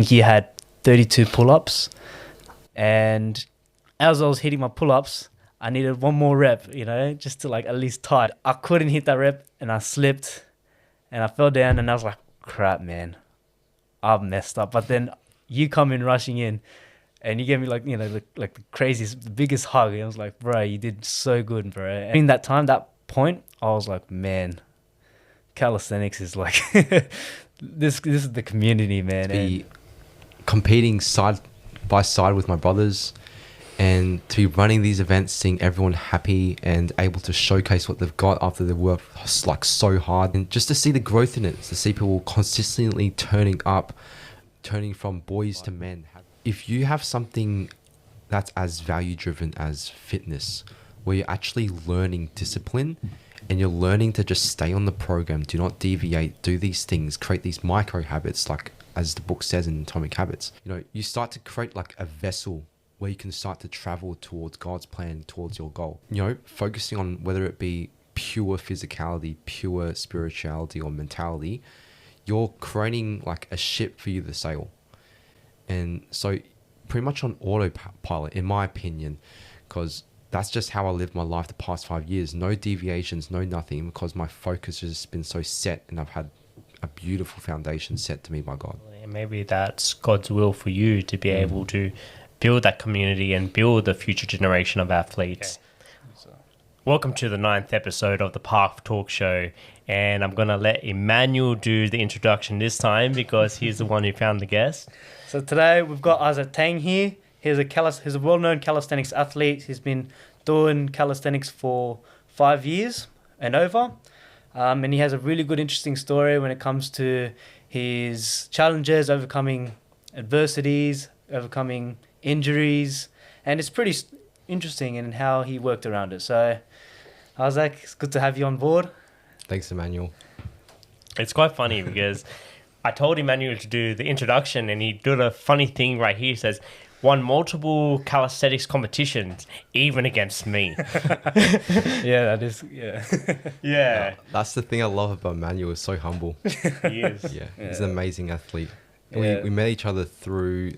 he had 32 pull-ups, and as I was hitting my pull-ups, I needed one more rep, just to like at least tie. I couldn't hit that rep, and I slipped, and I fell down, and I was like, crap, man, I've messed up. But then you come in rushing in, and you gave me like the craziest, the biggest hug. And I was like, bro, you did so good, bro. And in that time, that point, I was like, man, calisthenics is like this is the community, man. Be competing side by side with my brothers, and to be running these events, seeing everyone happy and able to showcase what they've got after they've worked like so hard, and just to see the growth in it, to see people consistently turning from boys to men. If you have something that's as value driven as fitness, where you're actually learning discipline and you're learning to just stay on the program, do not deviate, do these things, create these micro habits, like as the book says in Atomic Habits, you start to create like a vessel where you can start to travel towards God's plan, towards your goal. Focusing on whether it be pure physicality, pure spirituality or mentality, you're creating like a ship for you to sail. And so pretty much on autopilot, in my opinion, because that's just how I lived my life the past 5 years. No deviations, no nothing, because my focus has just been so set, and I've had a beautiful foundation set to me by God. And maybe that's God's will for you to be able to build that community and build the future generation of athletes. Okay. Welcome to the 9th episode of the Park Talk Show, and I'm going to let Emmanuel do the introduction this time because he's the one who found the guest. So today we've got Isaac Tang here. He's a well-known calisthenics athlete. He's been doing calisthenics for 5 years and over. And he has a really good, interesting story when it comes to his challenges, overcoming adversities, overcoming injuries. And it's pretty interesting in how he worked around it. So, Isaac, it's good to have you on board. Thanks, Emmanuel. It's quite funny because I told Emmanuel to do the introduction, and he did a funny thing right here. He says, won multiple calisthenics competitions, even against me. Yeah, that is, yeah. Yeah. That's the thing I love about Emmanuel. He's so humble. He is. Yeah, he's an amazing athlete. Yeah. We met each other through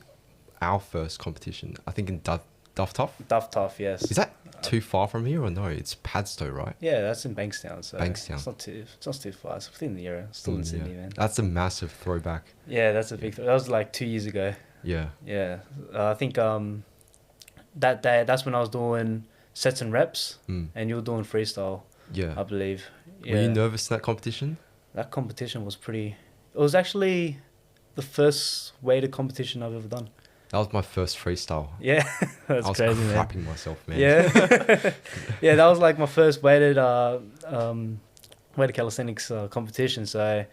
our first competition, I think in Duff-Toff? Duff-Toff, yes. Is that too far from here or no? It's Padstow, right? Yeah, that's in Bankstown. So Bankstown. It's not too far. It's within the area. Still in Sydney, man. That's a massive throwback. Yeah, that's a big that was like 2 years ago. Yeah. Yeah. I think that day, that's when I was doing sets and reps, and you were doing freestyle, I believe. Yeah. Were you nervous in that competition? That competition was pretty... It was actually the first weighted competition I've ever done. That was my first freestyle. Yeah, that's crazy, man. I was crapping myself, man. Yeah. Yeah, that was like my first weighted calisthenics competition. So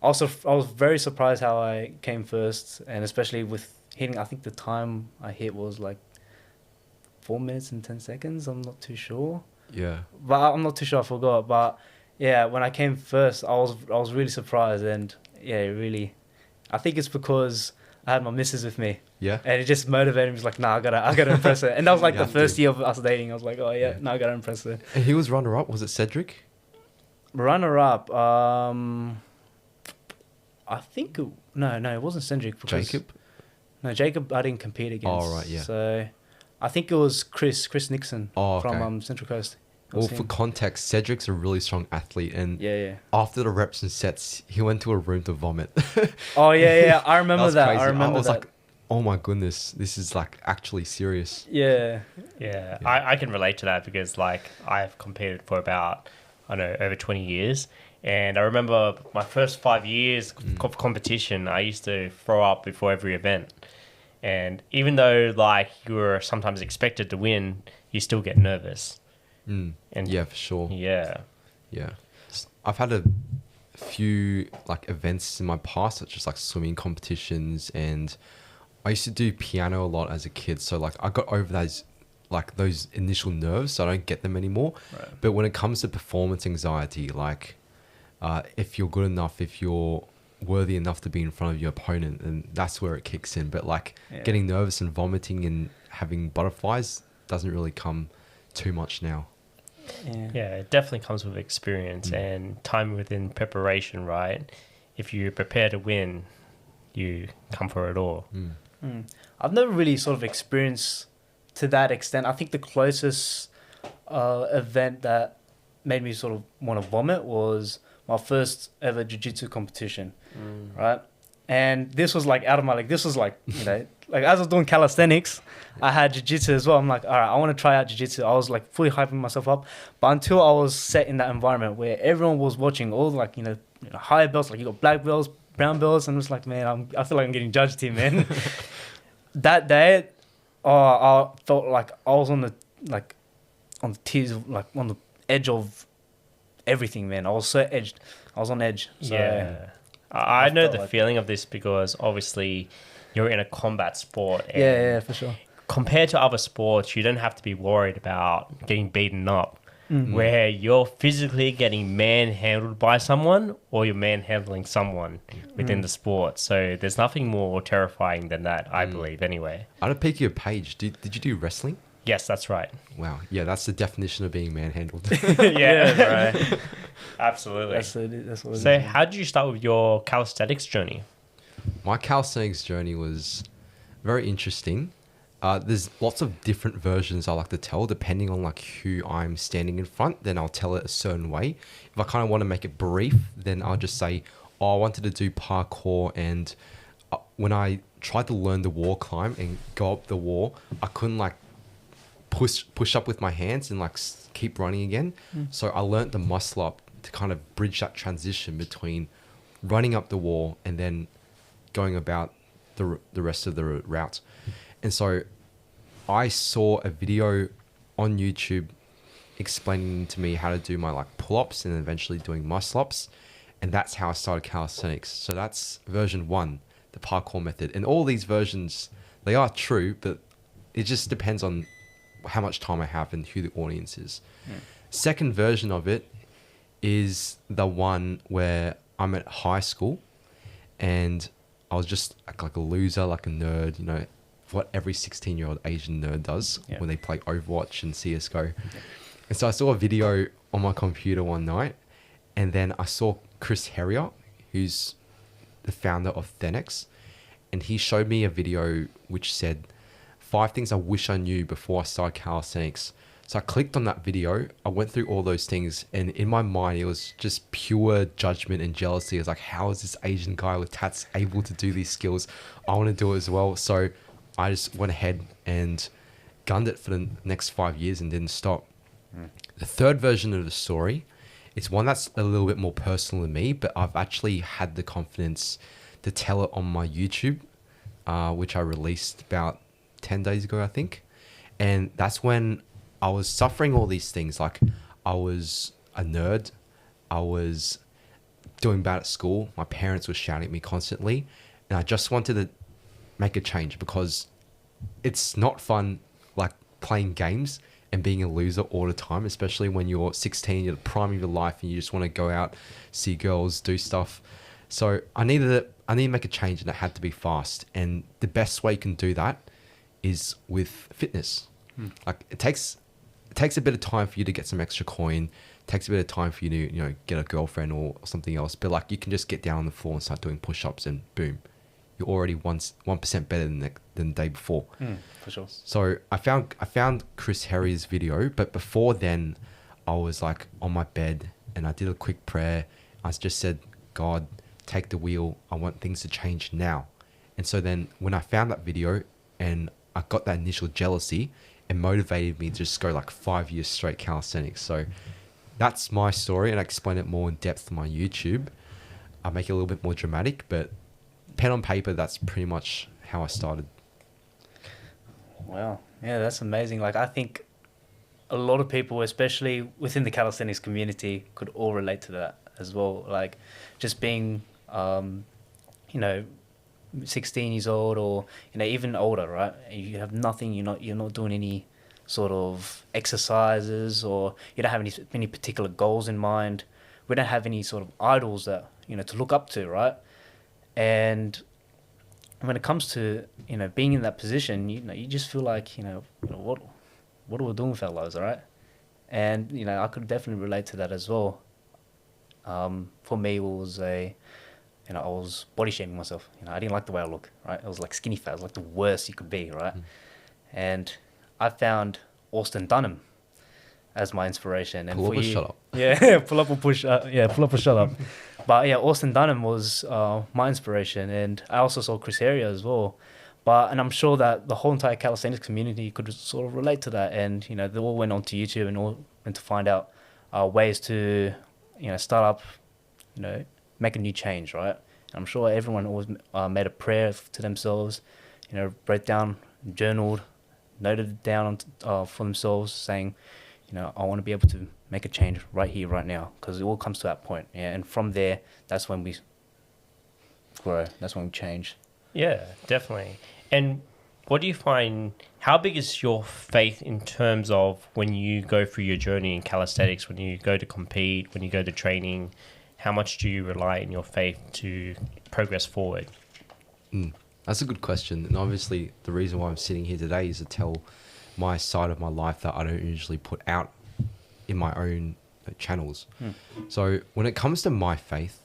I was very surprised how I came first, and especially with hitting, I think the time I hit was like 4 minutes and 10 seconds. I'm not too sure. Yeah. But I'm not too sure, I forgot. But yeah, when I came first, I was really surprised, and yeah, really, I think it's because I had my missus with me. Yeah. And it just motivated me. It was like, nah, I gotta impress her. And that was like the first year of us dating. I was like, oh yeah, now I gotta impress her. And he was runner-up. Was it Cedric? Runner-up. I think no, it wasn't Cedric. Jacob? No, Jacob I didn't compete against. Oh, right, yeah. So I think it was Chris Nixon from Central Coast. Well, for context, Cedric's a really strong athlete, and yeah. after the reps and sets, he went to a room to vomit. Oh yeah, I remember that. Crazy. I remember was that. like, oh my goodness, this is like actually serious. Yeah. I can relate to that because like I've competed for about over 20 years, and I remember my first 5 years of competition, I used to throw up before every event, and even though like you were sometimes expected to win, you still get nervous. And yeah, for sure. Yeah. I've had a few like events in my past, such as like swimming competitions, and I used to do piano a lot as a kid. So like I got over those initial nerves, so I don't get them anymore. Right. But when it comes to performance anxiety, like if you're good enough, if you're worthy enough to be in front of your opponent, and that's where it kicks in. But like getting nervous and vomiting and having butterflies doesn't really come too much now. Yeah, it definitely comes with experience and time within preparation, right? If you prepare to win, you come for it all. I've never really sort of experienced to that extent. I think the closest event that made me sort of want to vomit was my first ever jiu-jitsu competition, right? And this was like out of my, like, this was like, you know, like as I was doing calisthenics, I had jiu-jitsu as well. I'm like, all right, I want to try out jiu-jitsu. I was like fully hyping myself up. But until I was set in that environment where everyone was watching, all like, you know, higher belts, like you got black belts, brown belts, and it's like, man, I feel like I'm getting judged here, man. That day, I felt like I was on the tears, like on the edge of everything, man. I was so edged. I was on edge. So Yeah. I know felt the like feeling of this because obviously you're in a combat sport. And yeah, for sure. compared to other sports, you don't have to be worried about getting beaten up. Where you're physically getting manhandled by someone or you're manhandling someone within the sport. So there's nothing more terrifying than that, I believe, anyway. I had a peek at your page. Did you do wrestling? Yes, that's right. Wow. Yeah, that's the definition of being manhandled. Yeah, right. Absolutely. That's what it So is. how did you start with your calisthenics journey? My calisthenics journey was very interesting. There's lots of different versions I like to tell depending on like who I'm standing in front. Then I'll tell it a certain way. If I kind of want to make it brief, then I'll just say, oh, I wanted to do parkour, and when I tried to learn the wall climb and go up the wall, I couldn't like push up with my hands and like keep running again. So I learned the muscle up to kind of bridge that transition between running up the wall and then going about the rest of the route. And so I saw a video on YouTube explaining to me how to do my like pull-ups and eventually doing muscle-ups. And that's how I started calisthenics. So that's version 1, the parkour method. And all these versions, they are true, but it just depends on how much time I have and who the audience is. Second version of it is the one where I'm at high school and I was just like a loser, like a nerd, you know, what every 16-year-old Asian nerd does when they play Overwatch and CSGO. And so I saw a video on my computer one night, and then I saw Chris Herriot, who's the founder of Calisthenics, and he showed me a video which said 5 things I wish I knew before I started calisthenics. So I clicked on that video, I went through all those things, and in my mind it was just pure judgment and jealousy. It was like, how is this Asian guy with tats able to do these skills? I want to do it as well. So I just went ahead and gunned it for the next 5 years and didn't stop. The third version of the story is one that's a little bit more personal to me, but I've actually had the confidence to tell it on my YouTube, which I released about 10 days ago, I think. And that's when I was suffering all these things. Like I was a nerd. I was doing bad at school. My parents were shouting at me constantly. And I just wanted to make a change because it's not fun like playing games and being a loser all the time, especially when you're 16, you're the prime of your life and you just want to go out, see girls, do stuff. So I needed to make a change, and it had to be fast. And the best way you can do that is with fitness. Like it takes a bit of time for you to get some extra coin. It takes a bit of time for you to, you know, get a girlfriend or something else. But like you can just get down on the floor and start doing push-ups and boom, you're already 1% better than the day before. For sure. So I found Chris Herriot's video, but before then I was like on my bed and I did a quick prayer. I just said, God, take the wheel. I want things to change now. And so then when I found that video and I got that initial jealousy, it motivated me to just go like 5 years straight calisthenics. So that's my story, and I explain it more in depth on my YouTube. I make it a little bit more dramatic, but pen on paper, that's pretty much how I started. Wow. Yeah, that's amazing. Like, I think a lot of people, especially within the calisthenics community, could all relate to that as well. Like, just being, 16 years old or, even older, right? You have nothing, you're not doing any sort of exercises, or you don't have any particular goals in mind. We don't have any sort of idols that, to look up to, right? And when it comes to, being in that position, you just feel like, what are we doing with our lives, right? And, I could definitely relate to that as well. For me, it was I was body shaming myself. I didn't like the way I look, right? It was like skinny fat. It was like the worst you could be, right? And I found Austin Dunham as my inspiration. And Pull up or shut up. Yeah, pull up or push. Pull up or shut up. But yeah, Austin Dunham was my inspiration, and I also saw Chris Heria as well. And I'm sure that the whole entire calisthenics community could sort of relate to that. And they all went onto YouTube and all went to find out ways to start up, make a new change, right? And I'm sure everyone always made a prayer to themselves, wrote down, journaled, noted it down for themselves, saying, I want to be able to make a change right here, right now, because it all comes to that point. Yeah, and from there, that's when we grow. That's when we change. Yeah, definitely. And what do you find, how big is your faith in terms of when you go through your journey in calisthenics, when you go to compete, when you go to training, how much do you rely on your faith to progress forward? That's a good question. And obviously the reason why I'm sitting here today is to tell my side of my life that I don't usually put out in my own channels. So when it comes to my faith,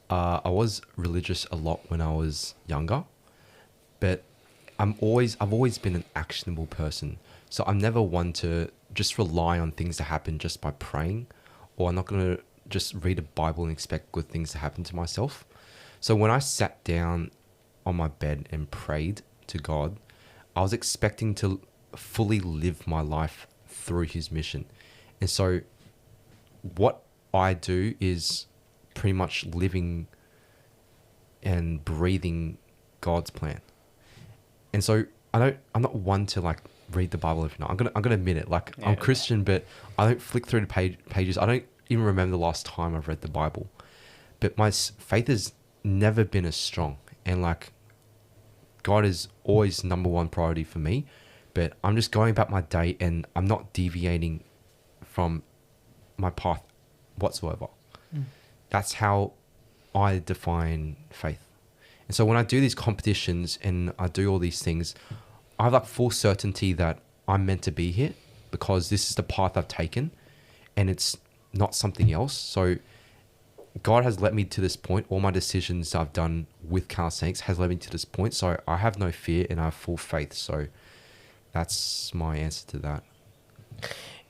I was religious a lot when I was younger, but I've always been an actionable person. So I'm never one to just rely on things to happen just by praying, or I'm not going to just read a Bible and expect good things to happen to myself. So when I sat down on my bed and prayed to God, I was expecting to fully live my life through his mission. And so what I do is pretty much living and breathing God's plan. And so I'm not one to like read the Bible every night. I'm gonna admit it. Like, I'm Christian, but I don't flick through the pages. I don't even remember the last time I've read the Bible. But my faith has never been as strong, and like, God is always number one priority for me. But I'm just going about my day, and I'm not deviating from my path whatsoever. That's how I define faith. And so when I do these competitions and I do all these things, I have like full certainty that I'm meant to be here because this is the path I've taken and it's not something else. So God has led me to this point. All my decisions I've done with calisthenics has led me to this point. So I have no fear and I have full faith. So that's my answer to that.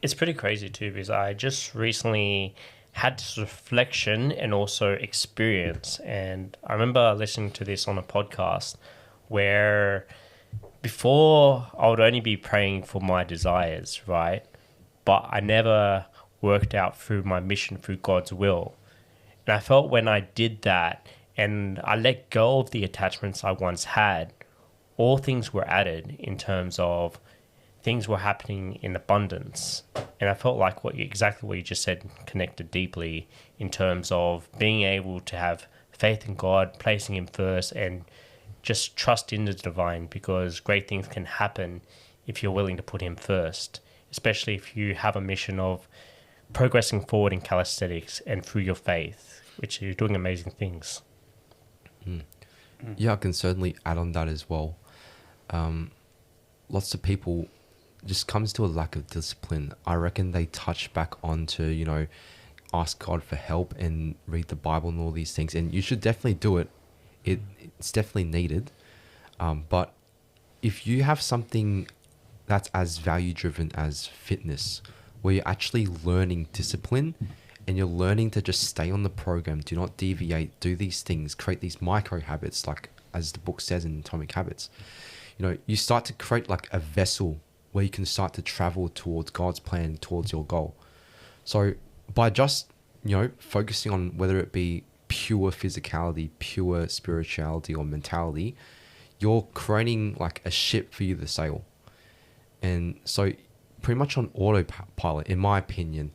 It's pretty crazy too, because I just recently had this reflection and also experience. And I remember listening to this on a podcast where before I would only be praying for my desires, right? But I never worked out through my mission, through God's will. And I felt when I did that and I let go of the attachments I once had, all things were added in terms of things were happening in abundance. And I felt like exactly what you just said connected deeply in terms of being able to have faith in God, placing him first, and just trust in the divine, because great things can happen if you're willing to put him first, especially if you have a mission of progressing forward in calisthenics and through your faith, which you're doing amazing things. Yeah, I can certainly add on that as well. Lots of people just comes to a lack of discipline. I reckon they touch back onto, ask God for help and read the Bible and all these things. And you should definitely do it. It's definitely needed. But if you have something that's as value driven as fitness, where you're actually learning discipline and you're learning to just stay on the program, do not deviate, do these things, create these micro habits, like as the book says in Atomic Habits, you start to create like a vessel where you can start to travel towards God's plan, towards your goal. So by just, focusing on whether it be pure physicality, pure spirituality or mentality, you're creating like a ship for you to sail. And so pretty much on autopilot, in my opinion,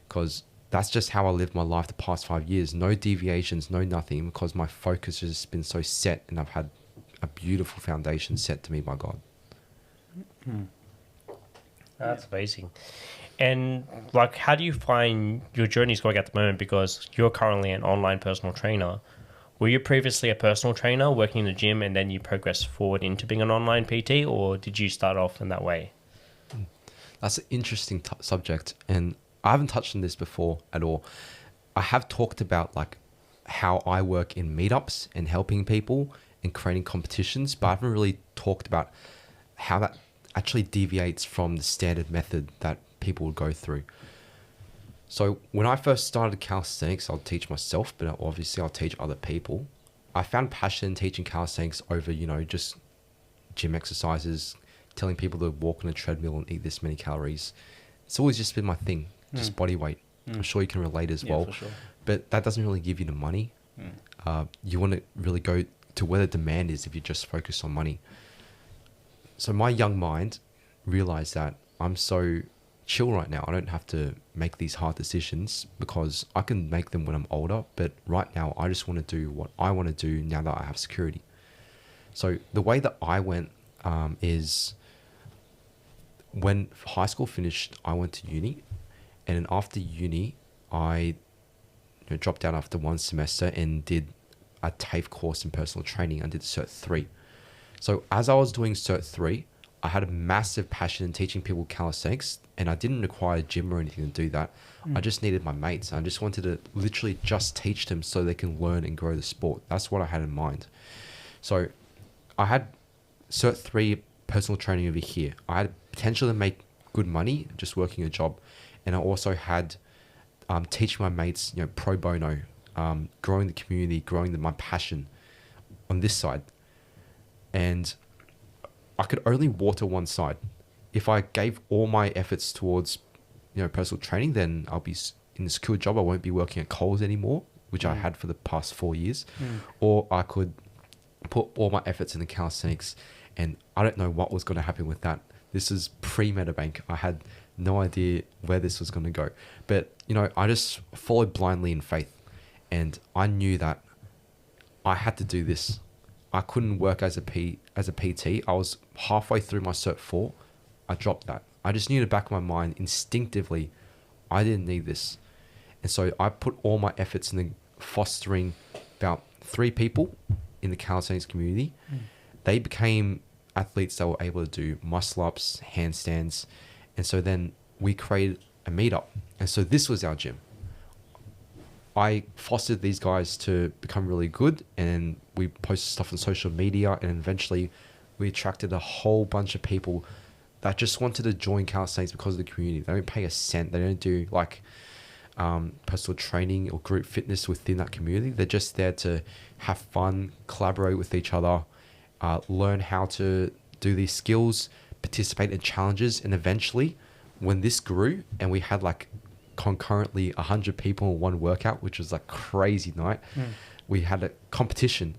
because that's just how I lived my life the past 5 years. No deviations, no nothing, because my focus has just been so set and I've had a beautiful foundation set to me by God. That's amazing. And how do you find your journey's going at the moment? Because you're currently an online personal trainer. Were you previously a personal trainer working in the gym and then you progressed forward into being an online PT, or did you start off in that way? That's an interesting subject, and I haven't touched on this before at all. I have talked about how I work in meetups and helping people and creating competitions, but I haven't really talked about how that actually deviates from the standard method that people would go through. So when I first started calisthenics, I'll teach myself, but obviously I'll teach other people. I found passion in teaching calisthenics over, just gym exercises, telling people to walk on a treadmill and eat this many calories. It's always just been my thing, just body weight. I'm sure you can relate as well. For sure. But that doesn't really give you the money. You want to really go to where the demand is if you just focus on money. So my young mind realized that I'm so chill right now. I don't have to make these hard decisions because I can make them when I'm older. But right now, I just want to do what I want to do now that I have security. So the way that I went is when high school finished, I went to uni. And then after uni, I dropped out after one semester and did a TAFE course in personal training. I did Cert 3. So as I was doing Cert 3, I had a massive passion in teaching people calisthenics, and I didn't require a gym or anything to do that. I just needed my mates. I just wanted to literally just teach them so they can learn and grow the sport. That's what I had in mind. So I had Cert 3 personal training over here. I had potential to make good money just working a job. And I also had teaching my mates, pro bono, growing the community, growing my passion on this side. And I could only water one side. If I gave all my efforts towards, personal training, then I'll be in a secure job. I won't be working at Coles anymore, which I had for the past 4 years. Or I could put all my efforts into calisthenics, and I don't know what was going to happen with that. This is pre-Metabank. I had no idea where this was going to go. But, I just followed blindly in faith. And I knew that I had to do this. I couldn't work as a PT. I was halfway through my Cert 4. I dropped that. I just knew in the back of my mind, instinctively, I didn't need this. And so I put all my efforts into fostering about 3 people in the calisthenics community. They became athletes that were able to do muscle-ups, handstands. And so then we created a meetup. And so this was our gym. I fostered these guys to become really good, and we posted stuff on social media, and eventually we attracted a whole bunch of people that just wanted to join calisthenics because of the community. They don't pay a cent. They don't do personal training or group fitness within that community. They're just there to have fun, collaborate with each other, learn how to do these skills, participate in challenges. And eventually when this grew and we had concurrently 100 people in one workout, which was a crazy night, we had a competition.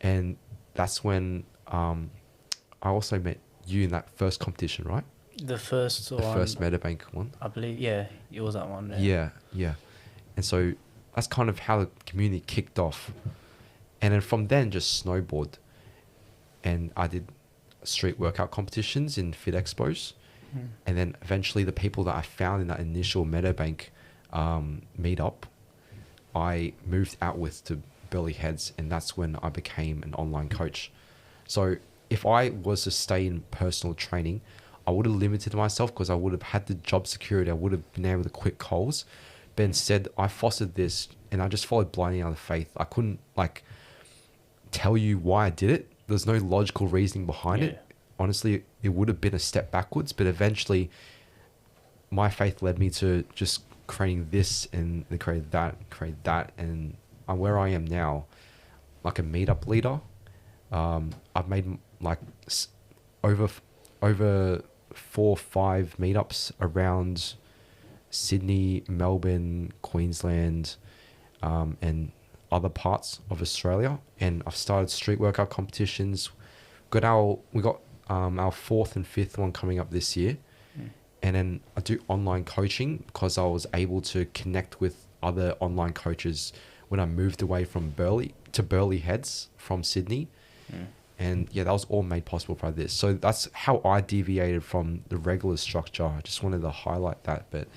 And that's when I also met you in that first competition, right? The first one. The first Metabank one. I believe, yeah, it was that one. Yeah. And so that's kind of how the community kicked off. And then from then just snowboarded. And I did street workout competitions in Fit Expos. And then eventually the people that I found in that initial Metabank meetup, I moved out with to Burley Heads, and that's when I became an online coach. So if I was to stay in personal training, I would have limited myself because I would have had the job security. I would have been able to quit Coles. But instead, I fostered this, and I just followed blindly out of faith. I couldn't tell you why I did it. There's no logical reasoning behind it. Honestly, it would have been a step backwards, but eventually my faith led me to just creating this and create that. And I'm where I am now, like a meetup leader. I've made over 4 or 5 meetups around Sydney, Melbourne, Queensland, and other parts of Australia. And I've started street workout competitions. We got our 4th and 5th one coming up this year. And then I do online coaching because I was able to connect with other online coaches when I moved away from Burley Heads from Sydney. And that was all made possible by this. So that's how I deviated from the regular structure. I just wanted to highlight that. But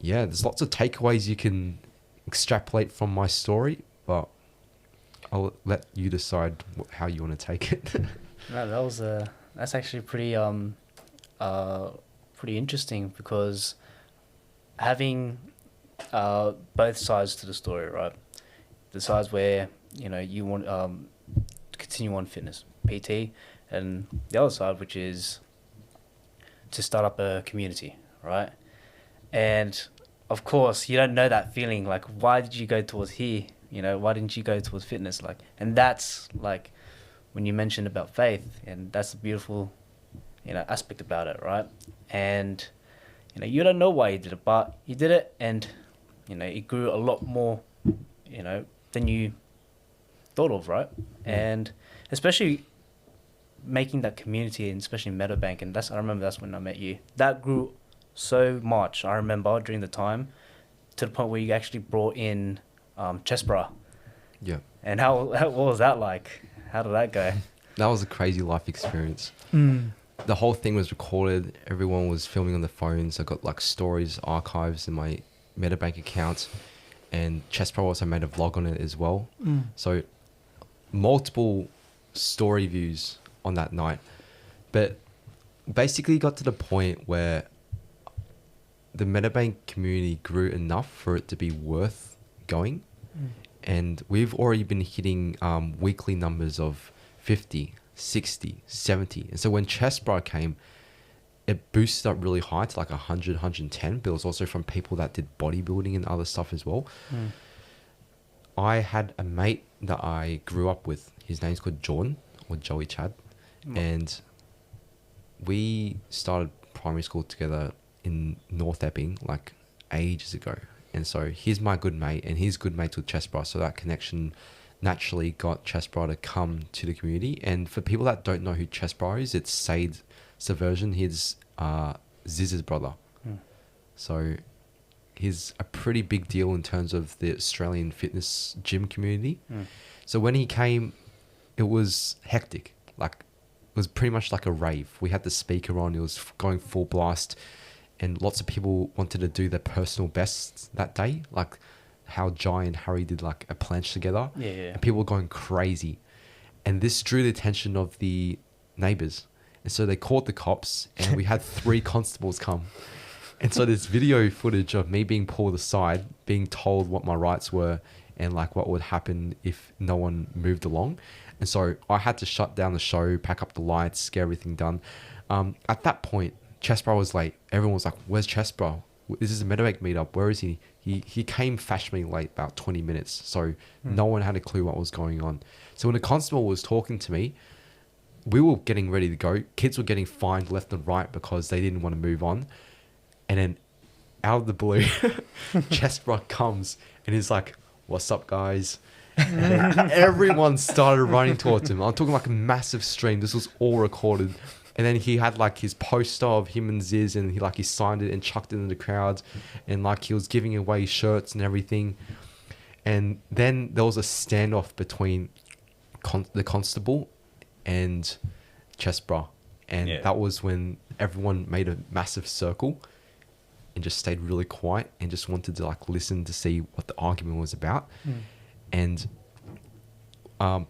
there's lots of takeaways you can extrapolate from my story, but I'll let you decide how you want to take it. No, that's actually pretty interesting, because having both sides to the story, right? the sides where, you know, you want to continue on fitness, PT, and the other side, which is to start up a community, right? And of course, you don't know that feeling. Like, why did you go towards here? You know, why didn't you go towards fitness? Like, and that's like when you mentioned about faith, and that's the beautiful, you know, aspect about it, right? And you know, you don't know why you did it, but you did it, and you know, it grew a lot more, you know, than you thought of, right? And especially making that community, and especially Meadowbank, and I remember that's when I met you. That grew so much. I remember during the time, to the point where you actually brought in Chest Brah. Yeah. And what was that like? How did that go? That was a crazy life experience. The whole thing was recorded. Everyone was filming on the phones. I got like stories, archives in my Meadowbank account, and Chest Brah also made a vlog on it as well. So multiple story views on that night, but basically got to the point where the Meadowbank community grew enough for it to be worth going. And we've already been hitting weekly numbers of 50, 60, 70. And so when Chest Brah came, it boosted up really high to like 100, 110. But it was also from people that did bodybuilding and other stuff as well. I had a mate that I grew up with. His name's called Jordan, or Joey Chad. And we started primary school together in North Epping like ages ago. And so he's my good mate, and he's good mates with Chest Brah. So that connection naturally got Chest Brah to come to the community. And for people that don't know who Chest Brah is, it's Said Subversion. He's Ziz's brother. So he's a pretty big deal in terms of the Australian fitness gym community. So when he came, it was hectic. Like, it was pretty much like a rave. We had the speaker on, it was going full blast, and lots of people wanted to do their personal bests that day, like how Jai and Harry did like a planche together. And people were going crazy. And this drew the attention of the neighbors. And so they called the cops, and we had 3 constables come. And so there's video footage of me being pulled aside, being told what my rights were, and like what would happen if no one moved along. And so I had to shut down the show, pack up the lights, get everything done. At that point, Chest Brah was late. Everyone was like, where's Chest Brah? This is a Meadowbank meetup. Where is he? He came fashionably late, about 20 minutes. So no one had a clue what was going on. So when the constable was talking to me, we were getting ready to go. Kids were getting fined left and right because they didn't want to move on. And then out of the blue, Chest Brah comes and he's like, what's up, guys? And then everyone started running towards him. I'm talking like a massive stream. This was all recorded. And then he had like his poster of him and Ziz, and he signed it and chucked it in the crowd, and like he was giving away shirts and everything. And then there was a standoff between the constable and Chest Brah, and that was when everyone made a massive circle and just stayed really quiet and just wanted to like listen to see what the argument was about. And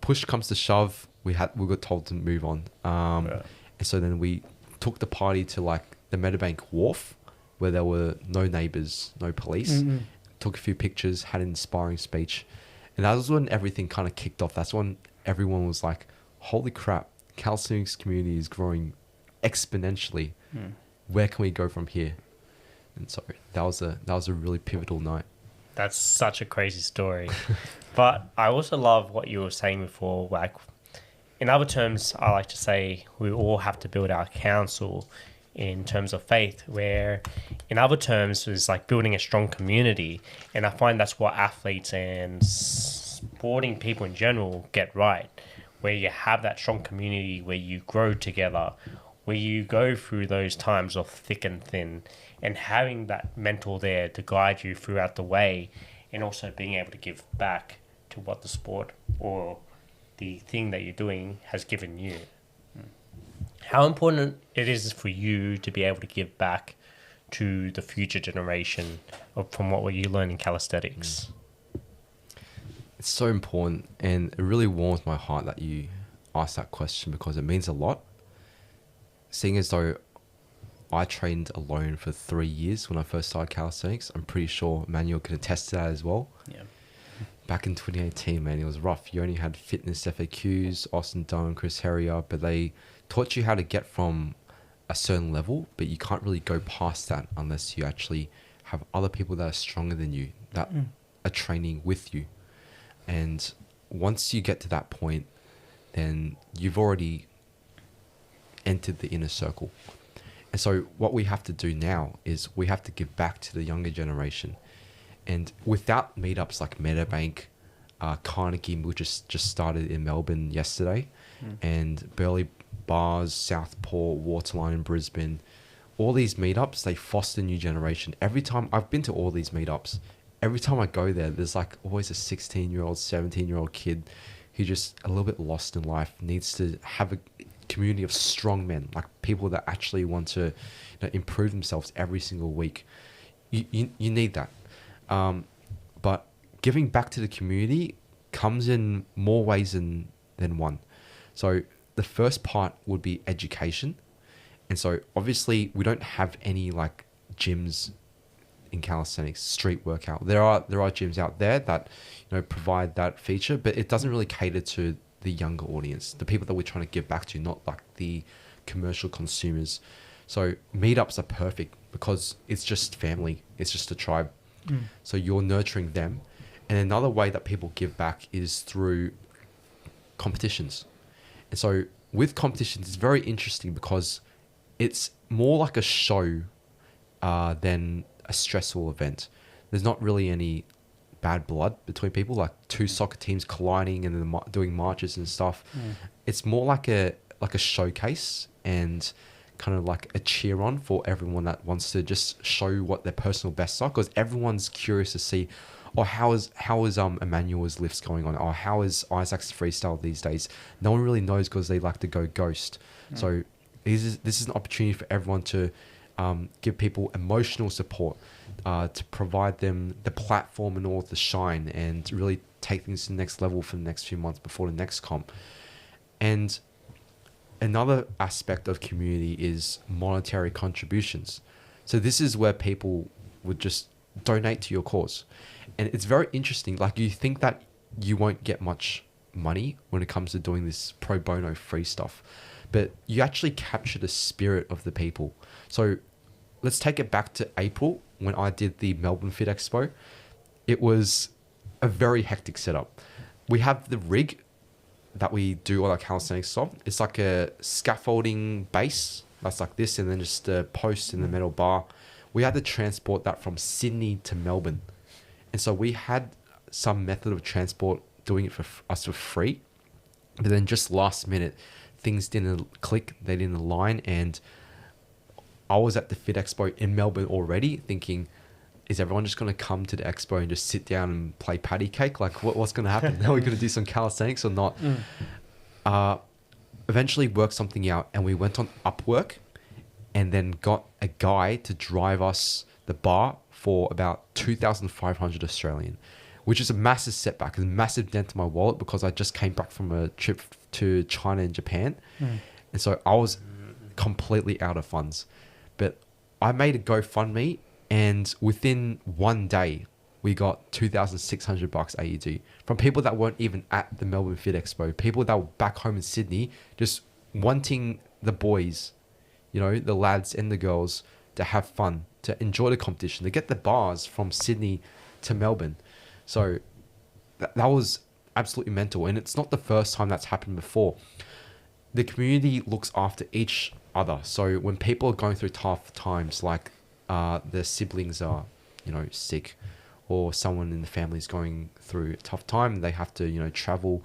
push comes to shove, we got told to move on. And so then we took the party to like the Meadowbank Wharf, where there were no neighbors, no police. Took a few pictures, had an inspiring speech. And that was when everything kind of kicked off. That's when everyone was like, holy crap, Calisthenics community is growing exponentially. Where can we go from here? And so that was a really pivotal night. That's such a crazy story. But I also love what you were saying before, like, in other terms, I like to say we all have to build our council in terms of faith, where in other terms is like building a strong community. And I find that's what athletes and sporting people in general get right, where you have that strong community, where you grow together, where you go through those times of thick and thin, and having that mentor there to guide you throughout the way, and also being able to give back to what the sport or the thing that you're doing has given you. How important it is for you to be able to give back to the future generation from what you learn in calisthenics? It's so important, and it really warms my heart that you asked that question, because it means a lot. Seeing as though I trained alone for 3 years when I first started calisthenics, I'm pretty sure Emmanuel can attest to that as well. back in 2018, man, it was rough. You only had fitness FAQs, Austin Dunn, Chris Herrier, but they taught you how to get from a certain level, but you can't really go past that unless you actually have other people that are stronger than you, that are training with you. And once you get to that point, then you've already entered the inner circle. And so what we have to do now is we have to give back to the younger generation. And without meetups like Meadowbank, Carnegie, which just started in Melbourne yesterday, and Burleigh Bars, Southport, Waterline in Brisbane, all these meetups, they foster new generation. Every time I've been to all these meetups, every time I go there, there's like always a 16-year-old, 17-year-old kid who just a little bit lost in life, needs to have a community of strong men, like people that actually want to improve themselves every single week. You need that. But giving back to the community comes in more ways than one. So the first part would be education. And so obviously we don't have any like gyms in calisthenics, street workout. There are gyms out there that provide that feature, but it doesn't really cater to the younger audience, the people that we're trying to give back to, not like the commercial consumers. So meetups are perfect because it's just family, it's just a tribe. So you're nurturing them. And another way that people give back is through competitions. And so with competitions, it's very interesting because it's more like a show than a stressful event. There's not really any bad blood between people, like two soccer teams colliding and then doing marches and stuff. It's more like a showcase and kind of like a cheer on for everyone that wants to just show what their personal bests are, because everyone's curious to see, how is Emmanuel's lifts going on, or how is Isaac's freestyle these days. No one really knows because they like to go ghost. So this is an opportunity for everyone to give people emotional support, to provide them the platform and all the shine, and really take things to the next level for the next few months before the next comp. And another aspect of community is monetary contributions. So this is where people would just donate to your cause. And it's very interesting. Like, you think that you won't get much money when it comes to doing this pro bono free stuff, but you actually capture the spirit of the people. So let's take it back to April when I did the Melbourne Fit Expo. It was a very hectic setup. We have the rig that we do all our calisthenics stuff. It's like a scaffolding base that's like this, and then just a post in the metal bar. We had to transport that from Sydney to Melbourne. And so we had some method of transport doing it for us for free. But then just last minute, things didn't click, they didn't align. And I was at the Fit Expo in Melbourne already thinking, is everyone just going to come to the expo and just sit down and play patty cake? Like, what's going to happen? Are we going to do some calisthenics or not? Eventually worked something out, and we went on Upwork and then got a guy to drive us the bar for about 2,500 Australian, which is a massive setback, a massive dent to my wallet, because I just came back from a trip to China and Japan. And so I was completely out of funds. But I made a GoFundMe, and within one day, we got 2,600 bucks AUD from people that weren't even at the Melbourne Fit Expo, people that were back home in Sydney, just wanting the boys, the lads and the girls, to have fun, to enjoy the competition, to get the bars from Sydney to Melbourne. So that was absolutely mental. And it's not the first time that's happened before. The community looks after each other. So when people are going through tough times, like their siblings are, sick, or someone in the family is going through a tough time, they have to, travel,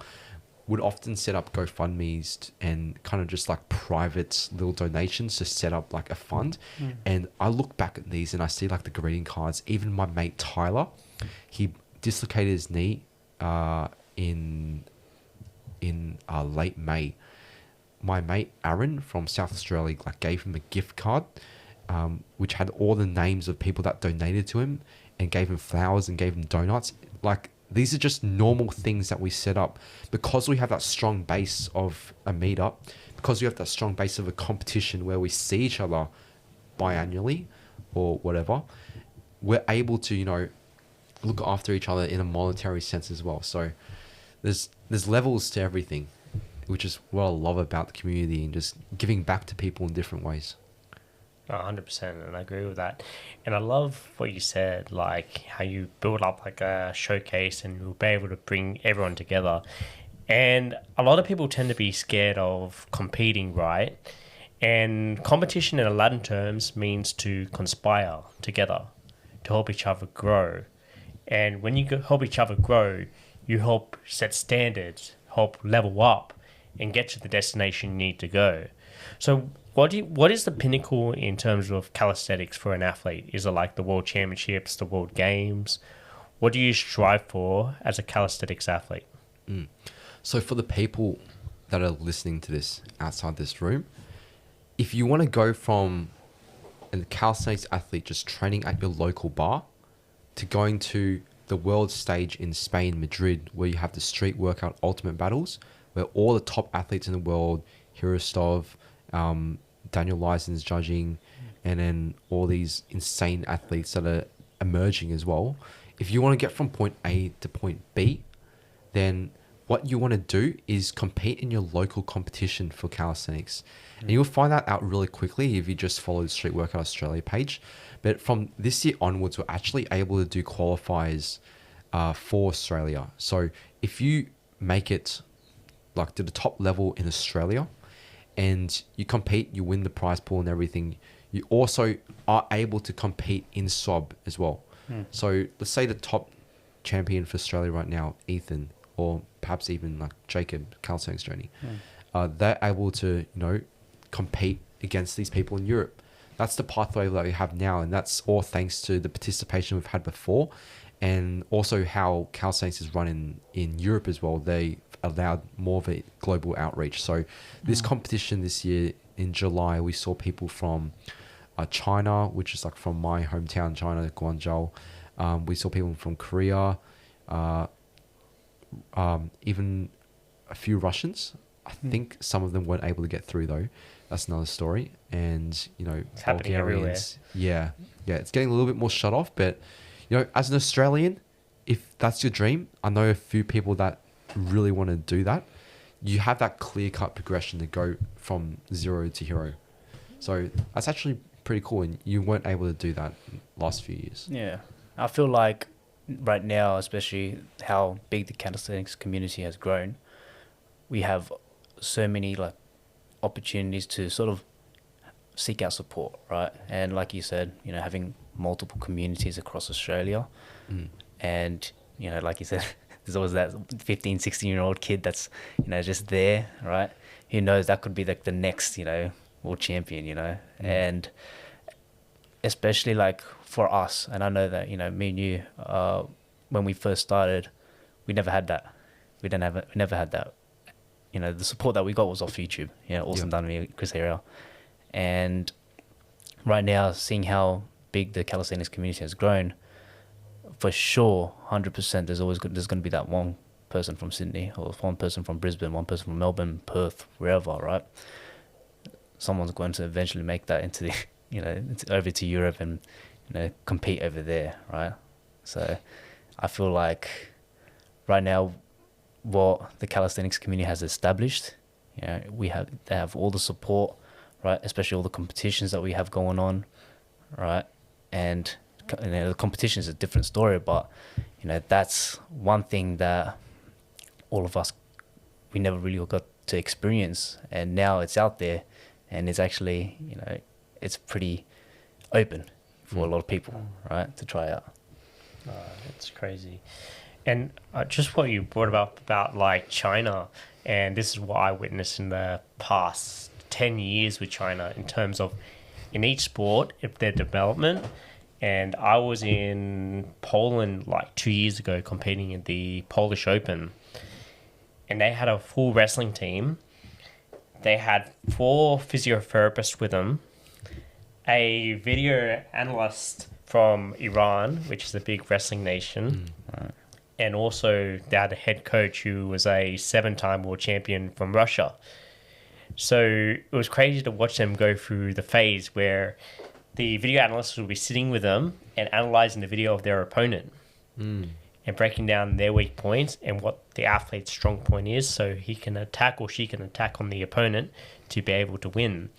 would often set up GoFundMes and kind of just like private little donations to set up like a fund. And I look back at these and I see like the greeting cards. Even my mate Tyler, he dislocated his knee in late May. My mate Aaron from South Australia gave him a gift card, which had all the names of people that donated to him, and gave him flowers and gave him donuts. Like, these are just normal things that we set up because we have that strong base of a meetup, because we have that strong base of a competition where we see each other biannually or whatever. We're able to, look after each other in a monetary sense as well. So there's levels to everything, which is what I love about the community and just giving back to people in different ways. 100%, and I agree with that. And I love what you said, like how you build up like a showcase and you'll be able to bring everyone together. And a lot of people tend to be scared of competing, right? And competition in Latin terms means to conspire together, to help each other grow. And when you help each other grow, you help set standards, help level up, and get to the destination you need to go. So what is the pinnacle in terms of calisthenics for an athlete? Is it like the World Championships, the World Games? What do you strive for as a calisthenics athlete? So for the people that are listening to this outside this room, if you want to go from a calisthenics athlete just training at your local bar to going to the world stage in Spain, Madrid, where you have the street workout ultimate battles, where all the top athletes in the world, Hirostov, Daniel Lyson's judging, and then all these insane athletes that are emerging as well. If you want to get from point A to point B, then what you want to do is compete in your local competition for calisthenics. And you'll find that out really quickly if you just follow the Street Workout Australia page. But from this year onwards, we're actually able to do qualifiers for Australia. So if you make it like to the top level in Australia and you compete, you win the prize pool and everything, you also are able to compete in SOB as well. So let's say the top champion for Australia right now, Ethan, or perhaps even like Jacob, Calisthenics Journey, they're able to, compete against these people in Europe. That's the pathway that we have now, and that's all thanks to the participation we've had before, and also how calisthenics is run in Europe as well. They allowed more of a global outreach. So this competition this year in July, we saw people from China, which is like from my hometown, China, Guangzhou. We saw people from Korea, even a few Russians. I think some of them weren't able to get through though. That's another story. And, It's happening everywhere. Yeah, it's getting a little bit more shut off. But, as an Australian, if that's your dream, I know a few people that really want to do that. You have that clear-cut progression to go from zero to hero. So that's actually pretty cool. And you weren't able to do that in the last few years. Yeah. I feel like right now, especially how big the calisthenics community has grown, we have so many like opportunities to sort of seek out support, right? And like you said, having multiple communities across Australia, and like you said, there's always that 15, 16-year-old kid that's just there, right? Who knows, that could be like the next world champion, and especially like for us, and I know that me and you, when we first started, we never had that. We never had that. The support that we got was off YouTube. Awesome done me, Chris Harrell. And right now, seeing how big the calisthenics community has grown, for sure, 100%, there's going to be that one person from Sydney, or one person from Brisbane, one person from Melbourne, Perth, wherever, right? Someone's going to eventually make that into the, over to Europe and compete over there, right? So I feel like right now, what the calisthenics community has established, they have all the support, right? Especially all the competitions that we have going on, right? And the competition is a different story, but that's one thing that all of us, we never really got to experience, and now it's out there, and it's actually it's pretty open for a lot of people, right, to try out. It's crazy. And just what you brought up about like China, and this is what I witnessed in the past 10 years with China in terms of in each sport, if their development. And I was in Poland like 2 years ago competing in the Polish Open, and they had a full wrestling team. They had 4 physiotherapists with them, a video analyst from Iran, which is a big wrestling nation. And also they had a head coach who was a 7-time world champion from Russia. So it was crazy to watch them go through the phase where the video analyst would be sitting with them and analyzing the video of their opponent. and breaking down their weak points and what the athlete's strong point is, so he can attack or she can attack on the opponent to be able to win.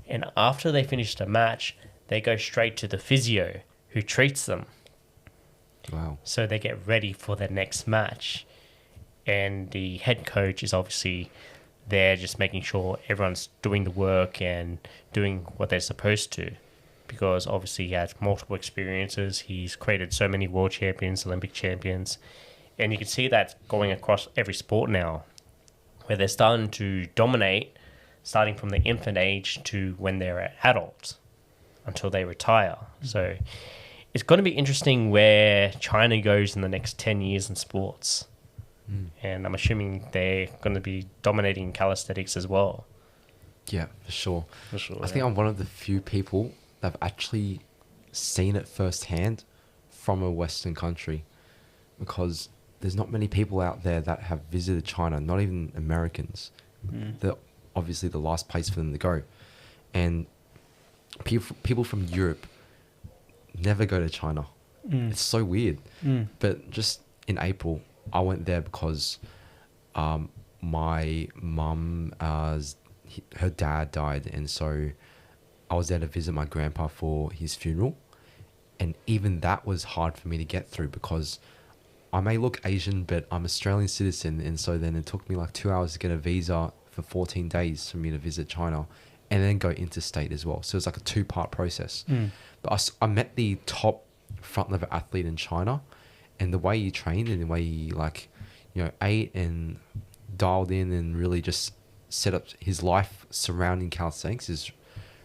And after they finish the match, they go straight to the physio who treats them. Wow. So they get ready for their next match. And the head coach is obviously there just making sure everyone's doing the work and doing what they're supposed to. Because obviously he has multiple experiences. He's created so many world champions, Olympic champions. And you can see that going across every sport now, where they're starting to dominate, starting from the infant age to when they're adults until they retire. So it's going to be interesting where China goes in the next 10 years in sports. And I'm assuming they're going to be dominating calisthenics as well. Yeah, for sure. I think yeah. I'm one of the few people that have actually seen it firsthand from a Western country, because there's not many people out there that have visited China, not even Americans. They're obviously the last place for them to go. And people from Europe never go to China. It's so weird. But just in April, I went there because my mum, her dad died, and so I was there to visit my grandpa for his funeral. And even that was hard for me to get through, because I may look Asian, but I'm Australian citizen, and so then it took me like 2 hours to get a visa for 14 days for me to visit China, and then go interstate as well. So it's like a 2-part process. But I met the top front level athlete in China, and the way he trained and the way he ate and dialed in and really just set up his life surrounding calisthenics is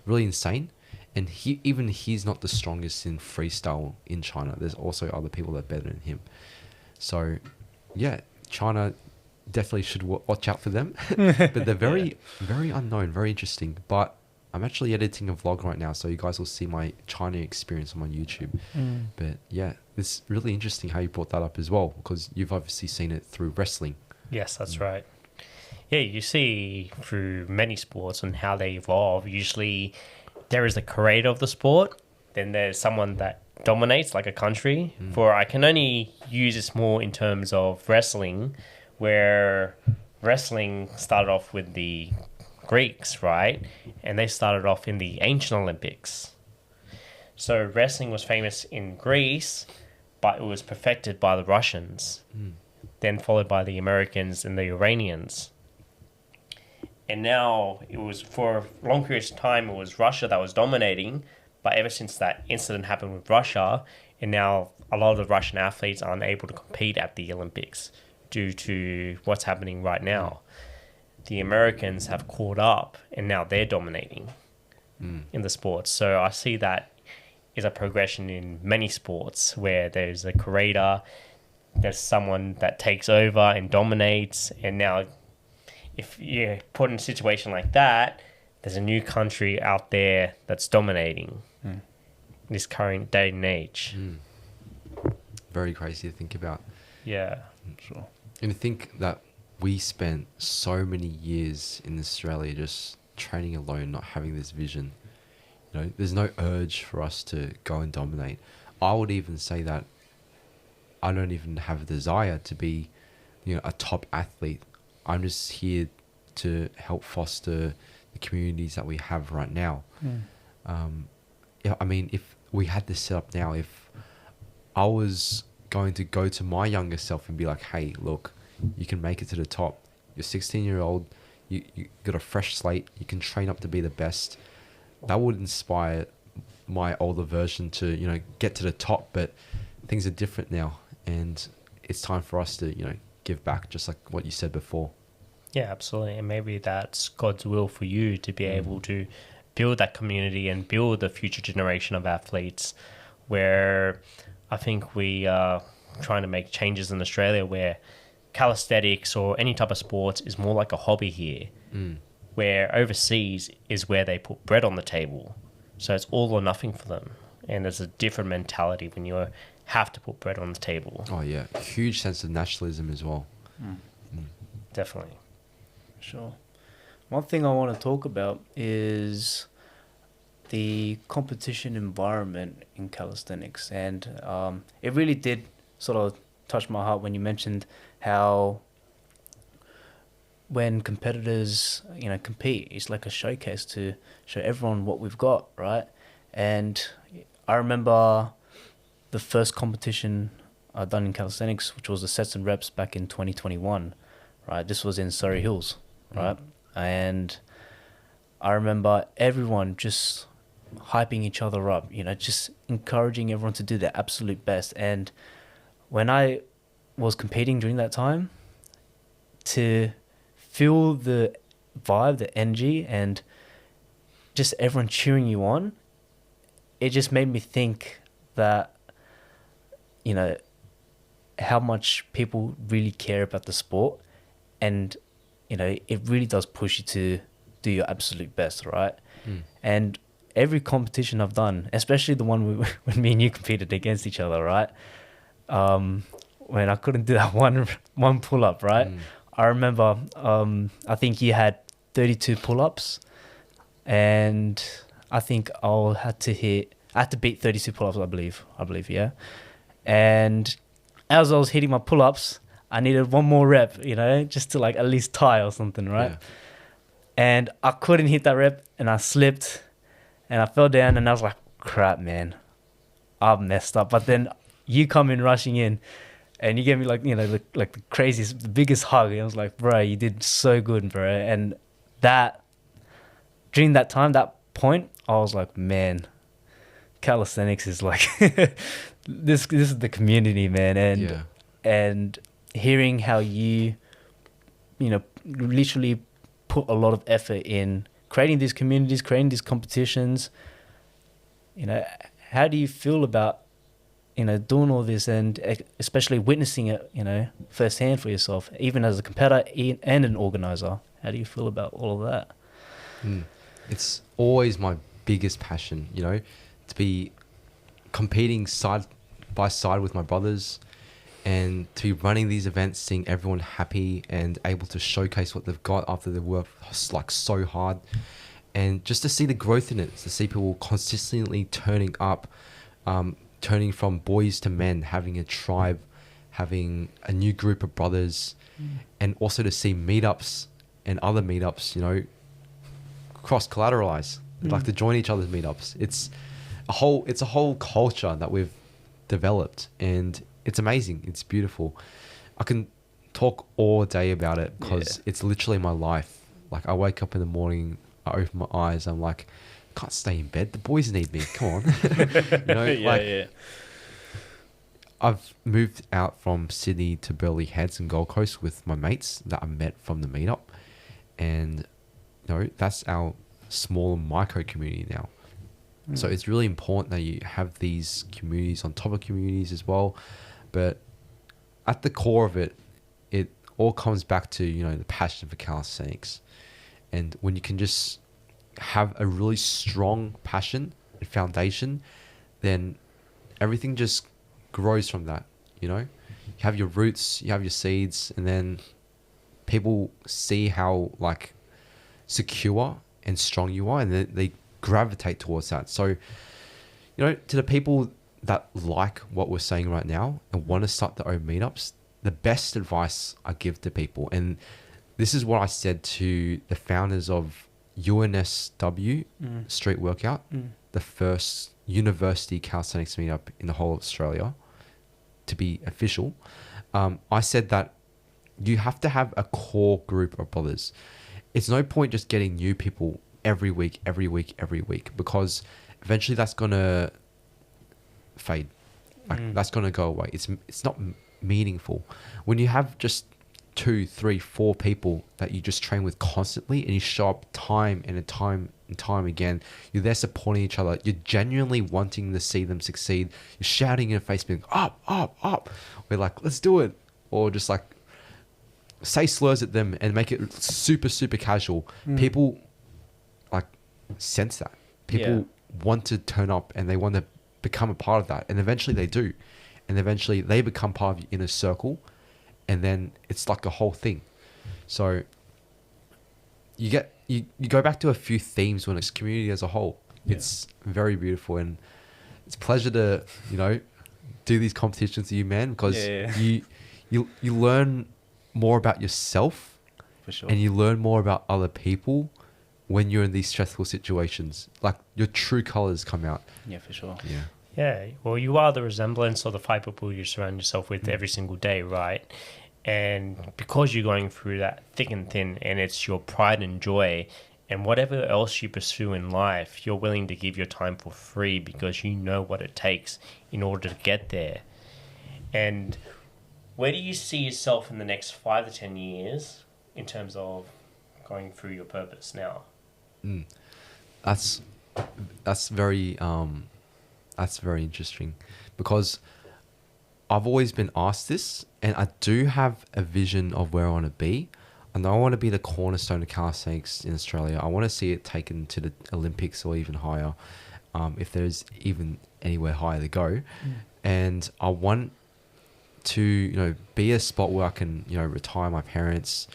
really insane. And he's not the strongest in freestyle in China. There's also other people that are better than him. So yeah, China definitely should watch out for them. But they're very unknown, very interesting. But I'm actually editing a vlog right now, so you guys will see my China experience on my YouTube. But yeah, it's really interesting how you brought that up as well, because you've obviously seen it through wrestling. Yes, that's right. Yeah, you see through many sports and how they evolve. Usually there is the creator of the sport, then there's someone that dominates, like a country. For I can only use this more in terms of wrestling, where wrestling started off with the Greeks, right? And they started off in the ancient Olympics. So wrestling was famous in Greece, but it was perfected by the Russians, then followed by the Americans and the Iranians. And now it was, for a long period of time, it was Russia that was dominating. But ever since that incident happened with Russia, and now a lot of the Russian athletes aren't able to compete at the Olympics due to what's happening right now. The Americans have caught up, and now they're dominating in the sports. So I see that is a progression in many sports, where there's a creator, there's someone that takes over and dominates, and now if you're put in a situation like that, there's a new country out there that's dominating in this current day and age. Very crazy to think about. Yeah. Sure. And to think that we spent so many years in Australia just training alone, not having this vision. There's no urge for us to go and dominate. I would even say that I don't even have a desire to be, a top athlete. I'm just here to help foster the communities that we have right now. If we had this set up now, if I was going to go to my younger self and be like, hey, look, you can make it to the top. You're 16-year-old. You got a fresh slate. You can train up to be the best. That would inspire my older version to, get to the top. But things are different now, and it's time for us to, give back, just like what you said before. Yeah, absolutely. And maybe that's God's will for you to be able to build that community and build the future generation of athletes, where I think we are trying to make changes in Australia where calisthenics or any type of sports is more like a hobby here, where overseas is where they put bread on the table. So it's all or nothing for them. And there's a different mentality when you have to put bread on the table. Oh, yeah. Huge sense of nationalism as well. Definitely. Sure. One thing I want to talk about is the competition environment in calisthenics, and it really did sort of touched my heart when you mentioned how when competitors, compete, it's like a showcase to show everyone what we've got, right? And I remember the first competition I done in calisthenics, which was the sets and reps back in 2021, right? This was in Surrey Hills, right? And I remember everyone just hyping each other up, just encouraging everyone to do their absolute best. And when I was competing during that time, to feel the vibe, the energy, and just everyone cheering you on, it just made me think that, how much people really care about the sport. And, it really does push you to do your absolute best, right? And every competition I've done, especially the one when me and you competed against each other, right? When I couldn't do that one pull-up, right? I remember, I think you had 32 pull-ups, and I think I had to beat 32 pull-ups, I believe, yeah. And as I was hitting my pull-ups, I needed one more rep, just to at least tie or something, right? Yeah. And I couldn't hit that rep, and I slipped, and I fell down, and I was like, crap, man, I've messed up. But then you come in rushing in, and you gave me the craziest, the biggest hug. And I was like, bro, you did so good, bro. And during that time, that point, I was like, man, calisthenics is this is the community, man. And hearing how you literally put a lot of effort in creating these communities, creating these competitions, how do you feel about doing all this, and especially witnessing it, firsthand for yourself, even as a competitor and an organizer? How do you feel about all of that? It's always my biggest passion, to be competing side by side with my brothers, and to be running these events, seeing everyone happy and able to showcase what they've got after they've worked so hard, and just to see the growth in it, to see people consistently turning up, turning from boys to men, having a tribe, having a new group of brothers, and also to see meetups and other meetups, cross-collateralize. They'd like to join each other's meetups. It's a whole culture that we've developed, and it's amazing. It's beautiful. I can talk all day about it because it's literally my life. I wake up in the morning, I open my eyes, I'm like, can't stay in bed. The boys need me. Come on. I've moved out from Sydney to Burleigh Heads and Gold Coast with my mates that I met from the meetup, and that's our small micro community now. So it's really important that you have these communities on top of communities as well. But at the core of it, it all comes back to, the passion for calisthenics. And when you can just have a really strong passion and foundation, then everything just grows from that, You have your roots, you have your seeds, and then people see how secure and strong you are, and they gravitate towards that. So, to the people that like what we're saying right now and want to start their own meetups, the best advice I give to people, and this is what I said to the founders of UNSW Street Workout, the first university calisthenics meetup in the whole of Australia, to be official. I said that you have to have a core group of brothers. It's no point just getting new people every week, because eventually that's going to fade. That's going to go away. It's not meaningful. When you have just 2, 3, 4 people that you just train with constantly, and you show up time and time again, you're there supporting each other, you're genuinely wanting to see them succeed, you're shouting in their face, being up, we're like, let's do it, or just say slurs at them and make it super casual. People sense that. People want to turn up, and they want to become a part of that, and eventually they do, and eventually they become part of your inner circle, and then it's like a whole thing. So you go back to a few themes when it's community as a whole. It's very beautiful, and it's a pleasure to do these competitions with you, man, because Yeah. you learn more about yourself, For sure. and you learn more about other people when you're in these stressful situations. Like your true colors come out. Yeah, for sure. Yeah. Yeah, well, you are the resemblance of the 5 people you surround yourself with every single day, right? And because you're going through that thick and thin, and it's your pride and joy, and whatever else you pursue in life, you're willing to give your time for free because you know what it takes in order to get there. And where do you see yourself in the next 5 to 10 years in terms of going through your purpose now? That's very interesting, because I've always been asked this, and I do have a vision of where I want to be. I know I want to be the cornerstone of calisthenics in Australia. I want to see it taken to the Olympics or even higher, if there's even anywhere higher to go. And I want to, be a spot where I can, retire my parents,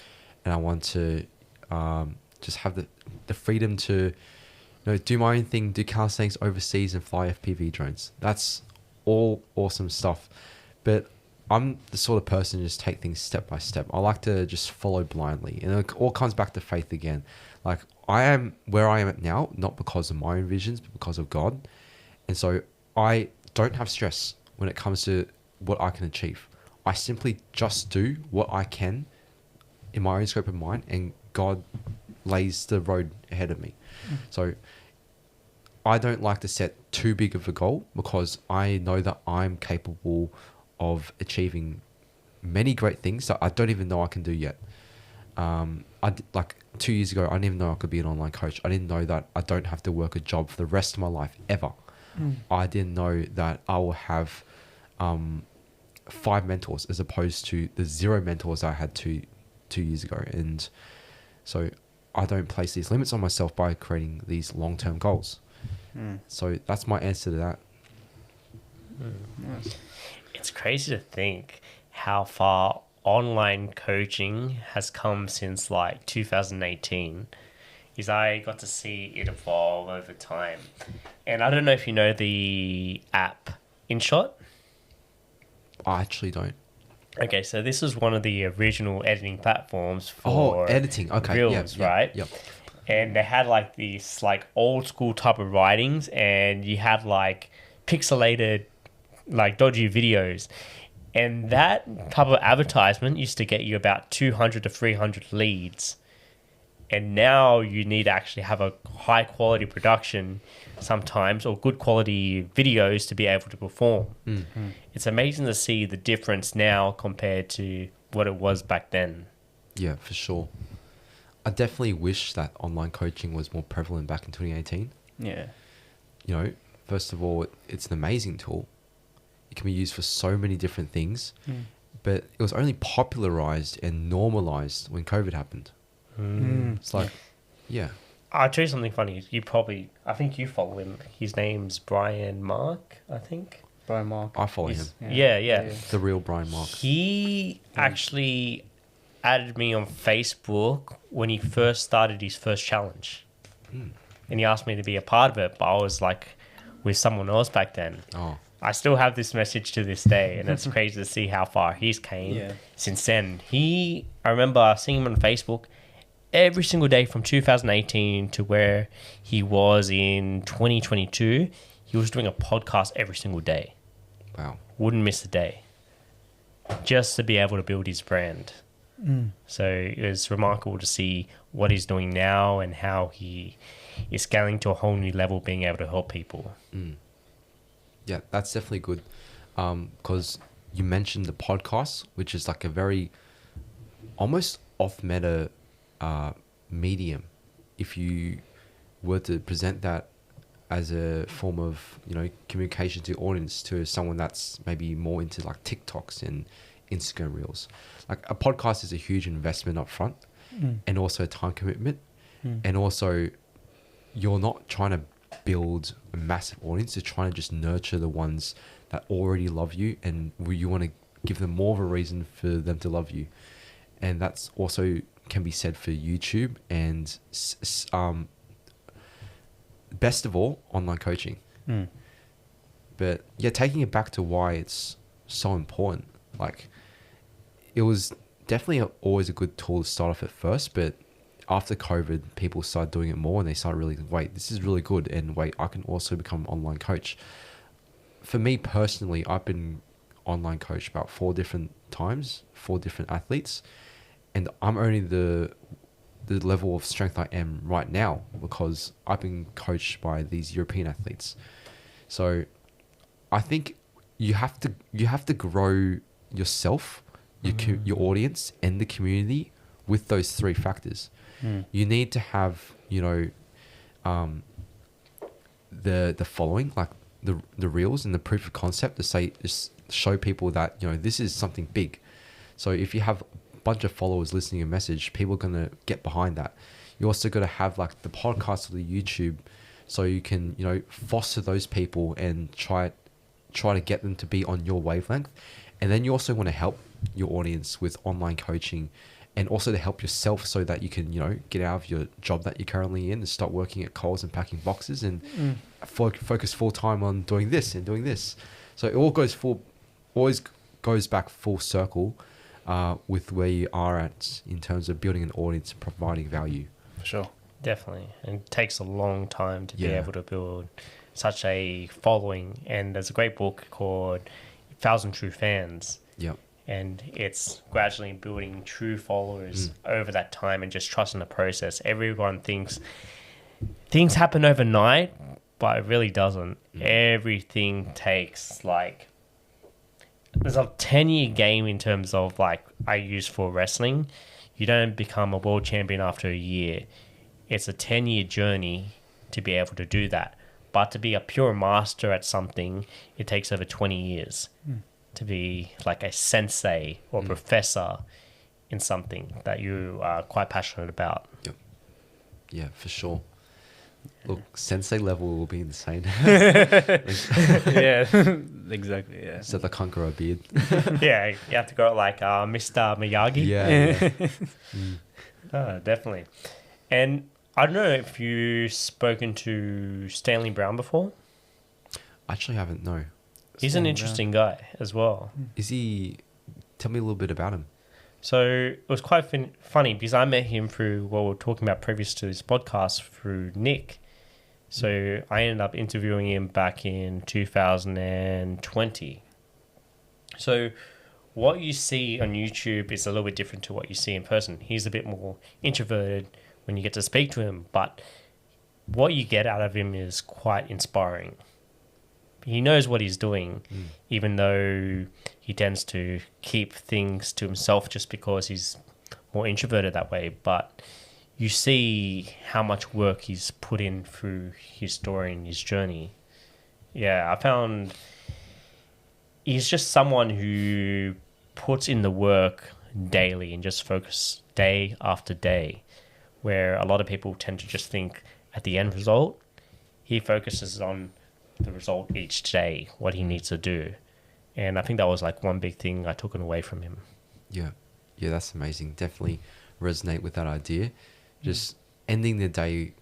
and I want to just have the freedom to, do my own thing, do calisthenics overseas and fly FPV drones. That's all awesome stuff. But I'm the sort of person to just take things step by step. I like to just follow blindly. And it all comes back to faith again. Like, I am where I am at now, not because of my own visions, but because of God. And so I don't have stress when it comes to what I can achieve. I simply just do what I can in my own scope of mind, and God lays the road ahead of me. So I don't like to set too big of a goal, because I know that I'm capable of achieving many great things that I don't even know I can do yet. Like 2 years ago, I didn't even know I could be an online coach. I didn't know that I don't have to work a job for the rest of my life ever. I didn't know that I will have 5 mentors as opposed to the 0 mentors I had two years ago. And so I don't place these limits on myself by creating these long-term goals. So that's my answer to that. Nice. It's crazy to think how far online coaching has come since like 2018. Is I got to see it evolve over time. And I don't know if you know the app InShot. I actually don't. Okay, so this is one of the original editing platforms for editing. Okay, Reels, right? Yep. And they had like these like old school type of writings, and you had like pixelated like dodgy videos, and that type of advertisement used to get you about 200 to 300 leads. And now you need to actually have a high quality production sometimes, or good quality videos to be able to perform. It's amazing to see the difference now compared to what it was back then. Yeah, for sure. I definitely wish that online coaching was more prevalent back in 2018. Yeah. First of all, it's an amazing tool. It can be used for so many different things, but it was only popularized and normalized when COVID happened. It's like, yeah. I'll tell you something funny. I think you follow him. His name's Brian Mark, I think. Brian Mark. I follow him. Yeah. The real Brian Mark. He actually added me on Facebook when he first started his first challenge. And he asked me to be a part of it, but I was like with someone else back then. Oh. I still have this message to this day, and it's crazy to see how far he's came since then. I remember seeing him on Facebook every single day from 2018 to where he was in 2022. He was doing a podcast every single day. Wow. Wouldn't miss a day. Just to be able to build his brand. So it was remarkable to see what he's doing now and how he is scaling to a whole new level, being able to help people. Yeah, that's definitely good. Because you mentioned the podcast, which is like a very almost off-meta medium. If you were to present that as a form of, communication to the audience, to someone that's maybe more into like TikToks and Instagram Reels. Like a podcast is a huge investment up front, and also a time commitment. And also you're not trying to build a massive audience. You're trying to just nurture the ones that already love you, and you want to give them more of a reason for them to love you. And that's also can be said for YouTube and best of all, online coaching. But But yeah, taking it back to why it's so important. Like, it was definitely always a good tool to start off at first, but after COVID, people started doing it more and they started really, wait, this is really good. And wait, I can also become an online coach. For me personally, I've been online coached about 4 different times, 4 different athletes. And I'm only the level of strength I am right now because I've been coached by these European athletes. So I think you have to grow yourself, your audience, and the community with those 3 factors. You need to have, the following, like the reels and the proof of concept to just show people that, this is something big. So if you have a bunch of followers listening to a message, people are going to get behind that. You also got to have like the podcast or the YouTube, so you can, foster those people and try to get them to be on your wavelength. And then you also want to help your audience with online coaching, and also to help yourself so that you can, get out of your job that you're currently in and start working at Coles and packing boxes and focus full time on doing this and doing this. So it always goes back full circle with where you are at in terms of building an audience and providing value. For sure. Definitely. And it takes a long time to be able to build such a following. And there's a great book called 1,000 True Fans. Yep. And it's gradually building true followers over that time and just trusting the process. Everyone thinks things happen overnight, but it really doesn't. Everything takes there's a 10-year game in terms of I use for wrestling. You don't become a world champion after a year. It's a 10-year journey to be able to do that. But to be a pure master at something, it takes over 20 years. To be like a sensei or professor in something that you are quite passionate about. Yep. Yeah, for sure. Look, sensei level will be insane. Yeah, exactly. Yeah. So they can't grow a beard. Yeah, you have to go like Mr. Miyagi. Yeah. Oh, definitely. And I don't know if you've spoken to Stanley Brown before. I actually haven't, no. He's an interesting guy as well. Is he... Tell me a little bit about him. So it was quite funny because I met him through what we were talking about previous to this podcast through Nick. So I ended up interviewing him back in 2020. So what you see on YouTube is a little bit different to what you see in person. He's a bit more introverted when you get to speak to him, but what you get out of him is quite inspiring. He knows what he's doing, even though he tends to keep things to himself just because he's more introverted that way. But you see how much work he's put in through his story and his journey. Yeah, I found he's just someone who puts in the work daily and just focus day after day, where a lot of people tend to just think at the end result. He focuses on the result each day, what he needs to do. And I think that was one big thing I took away from him. Yeah, that's amazing. Definitely resonate with that idea. Just ending the day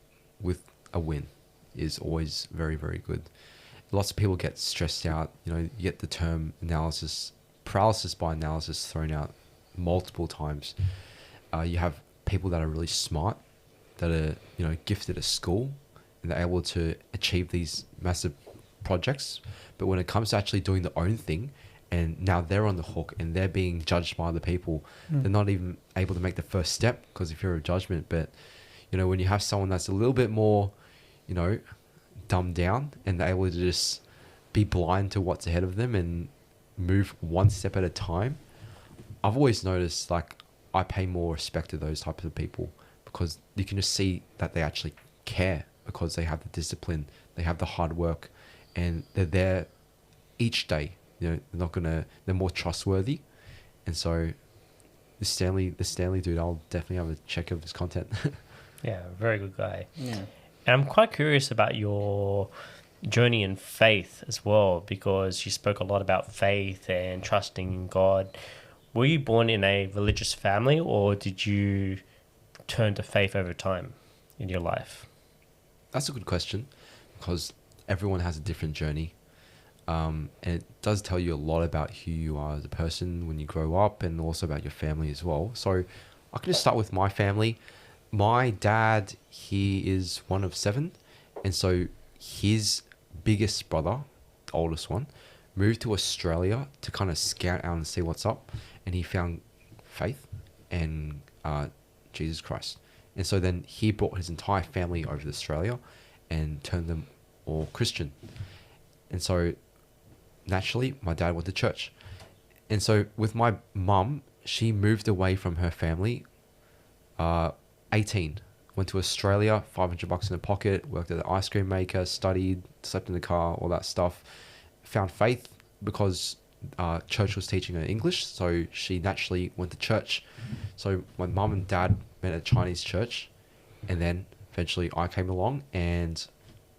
with a win is always very, very good. Lots of people get stressed out. You get the term paralysis by analysis thrown out multiple times. You have people that are really smart, that are gifted at school, and they're able to achieve these massive projects. But when it comes to actually doing their own thing, and now they're on the hook and they're being judged by other people, they're not even able to make the first step because of fear of judgment. But, when you have someone that's a little bit more, dumbed down, and they're able to just be blind to what's ahead of them and move one step at a time, I've always noticed I pay more respect to those types of people because you can just see that they actually care because they have the discipline, they have the hard work, and they're there each day. They're more trustworthy. And so the Stanley dude, I'll definitely have a check of his content. Yeah, very good guy. Yeah. And I'm quite curious about your journey in faith as well, because you spoke a lot about faith and trusting in God. Were you born in a religious family, or did you turn to faith over time in your life? That's a good question, because everyone has a different journey. And it does tell you a lot about who you are as a person when you grow up, and also about your family as well. So I can just start with my family. My dad, he is one of 7, and so his biggest brother, the oldest one, moved to Australia to kind of scout out and see what's up, and he found faith and Jesus Christ. And so then he brought his entire family over to Australia and turned them all Christian. And so naturally, my dad went to church. And so with my mum, she moved away from her family, 18, went to Australia, $500 in her pocket, worked at an ice cream maker, studied, slept in the car, all that stuff. Found faith because church was teaching her English, so she naturally went to church. So my mum and dad met at a Chinese church, and then eventually I came along and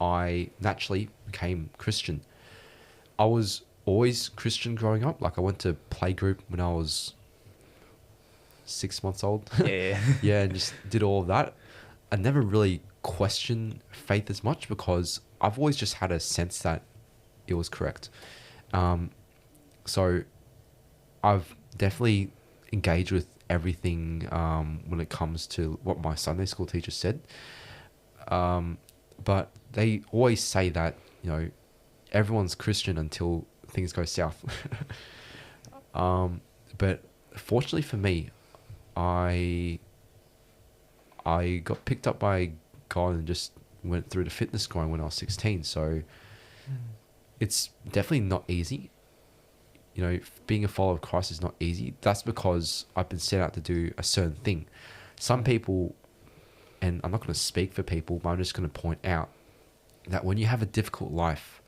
I naturally became Christian. I was always Christian growing up. Like, I went to playgroup when I was 6 months old. Yeah. Yeah, and just did all of that. I never really questioned faith as much because I've always just had a sense that it was correct. So I've definitely engaged with everything when it comes to what my Sunday school teacher said. But they always say that, you know, everyone's Christian until things go south. But fortunately for me, I got picked up by God and just went through the fitness grind when I was 16. So it's definitely not easy. You know, being a follower of Christ is not easy. That's because I've been set out to do a certain thing. Some people, and I'm not going to speak for people, but I'm just going to point out that when you have a difficult life,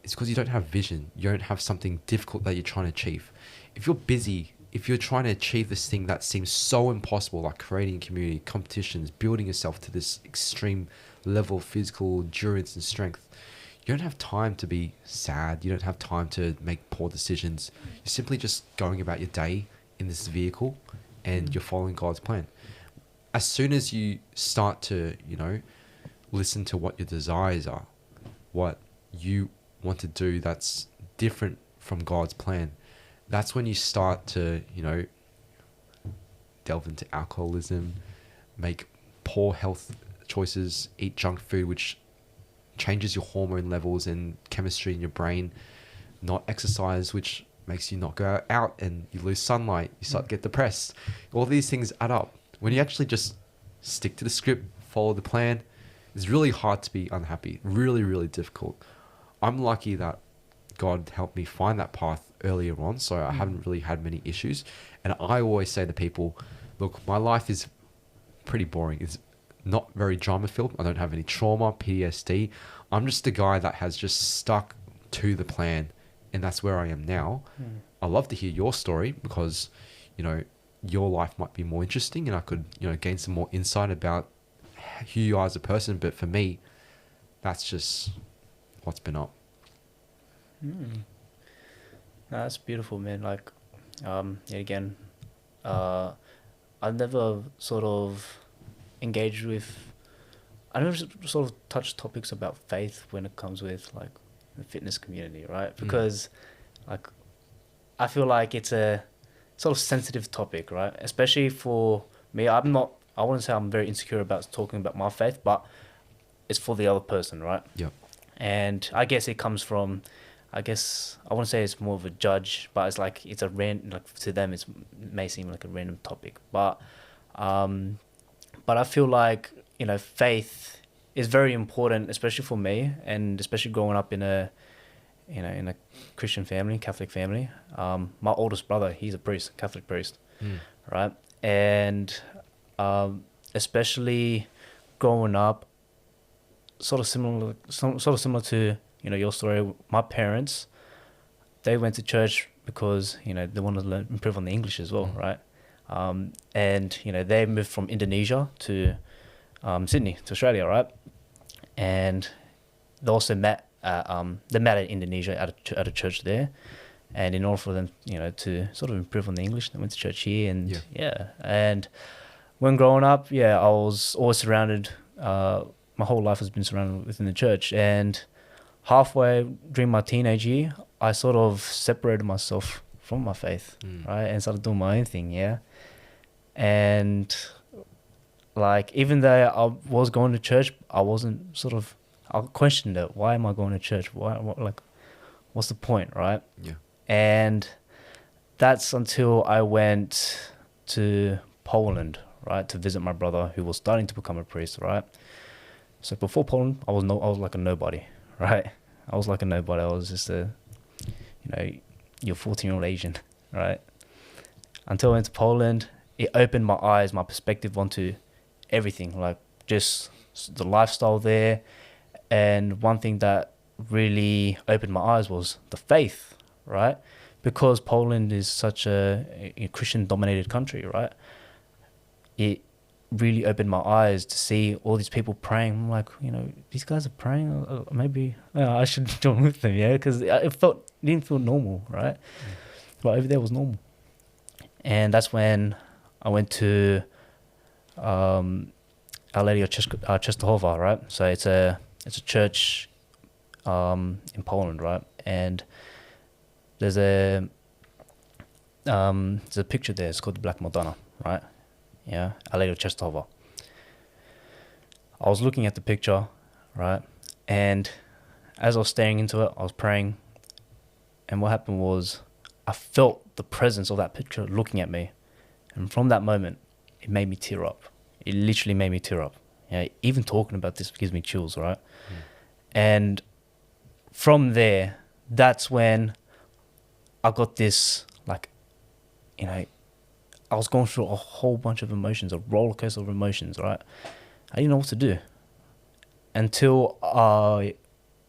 it's because you don't have vision. You don't have something difficult that you're trying to achieve. If you're busy, if you're trying to achieve this thing that seems so impossible, like creating a community, competitions, building yourself to this extreme level of physical endurance and strength, you don't have time to be sad. You don't have time to make poor decisions. You're simply just going about your day in this vehicle and you're following God's plan. As soon as you start to, you know, listen to what your desires are, what you want to do that's different from God's plan, that's when you start to, you know, delve into alcoholism, make poor health choices, eat junk food, which changes your hormone levels and chemistry in your brain, not exercise, which makes you not go out and you lose sunlight, you start to get depressed. All these things add up. When you actually just stick to the script, follow the plan, it's really hard to be unhappy. Really, really difficult. I'm lucky that God helped me find that path earlier on, so I haven't really had many issues. And I always say to people, look, my life is pretty boring. It's not very drama filled. I don't have any trauma, PTSD. I'm just a guy that has just stuck to the plan, and that's where I am now. I'd love to hear your story because, you know, your life might be more interesting and I could, you know, gain some more insight about who you are as a person. But for me, that's just what's been up. No, that's beautiful, man. Like, yet again, I've never sort of engaged with, I never sort of touched topics about faith when it comes with like the fitness community, right? Because like, I feel like it's a sort of sensitive topic, right? Especially for me, I wouldn't say I'm very insecure about talking about my faith, but it's for the other person, right? Yep. And I guess it comes from, I guess I wouldn't say it's more of a judge, but it's like it's a like to them it may seem like a random topic, but I feel like, you know, faith is very important, especially for me, and especially growing up in a, you know, in a Christian family, Catholic family. My oldest brother, he's a priest, Catholic priest, right? And especially growing up, sort of similar to, you know, your story. My parents, they went to church because, you know, they wanted to improve on the English as well, right? And, you know, they moved from Indonesia to Sydney, to Australia, right? And they also met in Indonesia at a church there. And in order for them, you know, to sort of improve on the English, they went to church here. And and when growing up, I was always surrounded, my whole life has been surrounded within the church. And halfway during my teenage year, I sort of separated myself from my faith, right, and started doing my own thing, yeah. And like, even though I was going to church, I wasn't sort of, I questioned it. Why am I going to church? Like, what's the point, right? Yeah. And that's until I went to Poland, right, to visit my brother who was starting to become a priest, right? So before Poland, I was like a nobody, right? I was like a nobody. I was just a, your 14-year-old Asian, right? Until I went to Poland, it opened my eyes, my perspective onto everything, like just the lifestyle there. And one thing that really opened my eyes was the faith, right? Because Poland is such a Christian-dominated country, right? It really opened my eyes to see all these people praying. I'm like, these guys are praying. Maybe I should join with them, yeah? Because it didn't feel normal, right? But over there was normal. And that's when I went to Our Lady of Częstochowa, right? So it's a church in Poland, right? And there's a picture there. It's called the Black Madonna, right? Yeah, Our Lady of Częstochowa. I was looking at the picture, right? And as I was staring into it, I was praying. And what happened was I felt the presence of that picture looking at me. And from that moment, it made me tear up. It literally made me tear up. Yeah, even talking about this gives me chills, right? And from there, that's when I got this, like, I was going through a whole bunch of emotions, a roller coaster of emotions, right? I didn't know what to do until I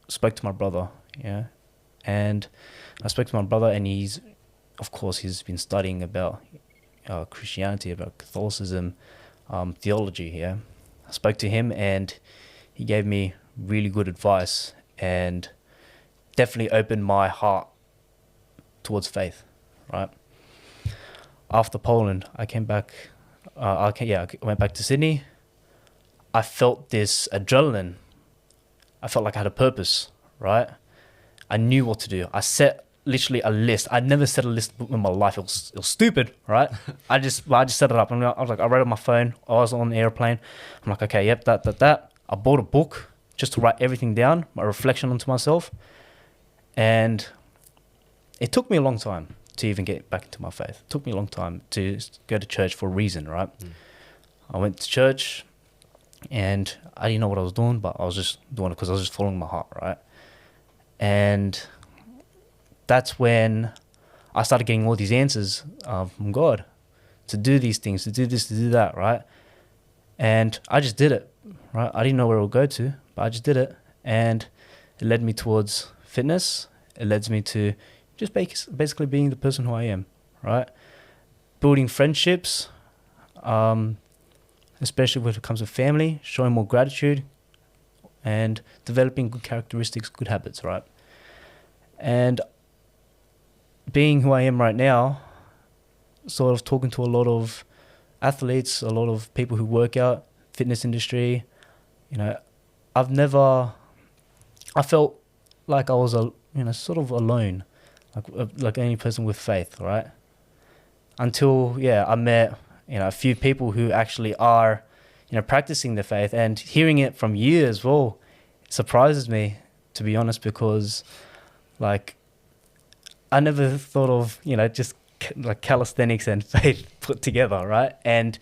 spoke to my brother, yeah? And I spoke to my brother, and he's been studying about Christianity, about Catholicism, theology, yeah? I spoke to him, and he gave me really good advice and definitely opened my heart towards faith, right? After Poland, I came back. I went back to Sydney. I felt this adrenaline. I felt like I had a purpose, right? I knew what to do. I set literally a list. I never set a list in my life. It was stupid, right? I just set it up. I was like, I wrote it on my phone. I was on the airplane. I'm like, okay, yep, that. I bought a book just to write everything down, my reflection onto myself. And it took me a long time to even get back into my faith. It took me a long time to go to church for a reason, right? I went to church, and I didn't know what I was doing, but I was just doing it because I was just following my heart, right? And that's when I started getting all these answers from God to do these things, to do this, to do that, right? And I just did it, right? I didn't know where it would go to, but I just did it. And it led me towards fitness. It led me to just basically being the person who I am, right? Building friendships, especially when it comes to family, showing more gratitude, and developing good characteristics, good habits, right? And being who I am right now, sort of talking to a lot of athletes, a lot of people who work out, fitness industry, I felt like I was sort of alone, like any person with faith, right? Until I met a few people who actually are practicing their faith, and hearing it from you as well surprises me, to be honest, because like I never thought of just like calisthenics and faith put together, right? And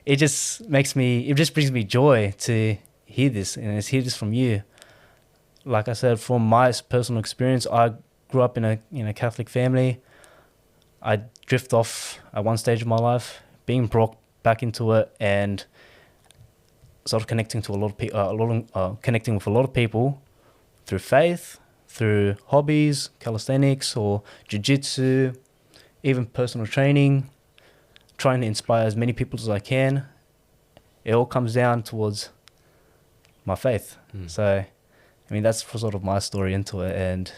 it just brings me joy to hear this, and hear this from you. Like I said, from my personal experience, I grew up in a Catholic family. I drift off at one stage of my life, being brought back into it, and sort of connecting with a lot of people through faith, through hobbies, calisthenics or jiu-jitsu, even personal training, trying to inspire as many people as I can. It all comes down towards my faith. So, that's sort of my story into it, and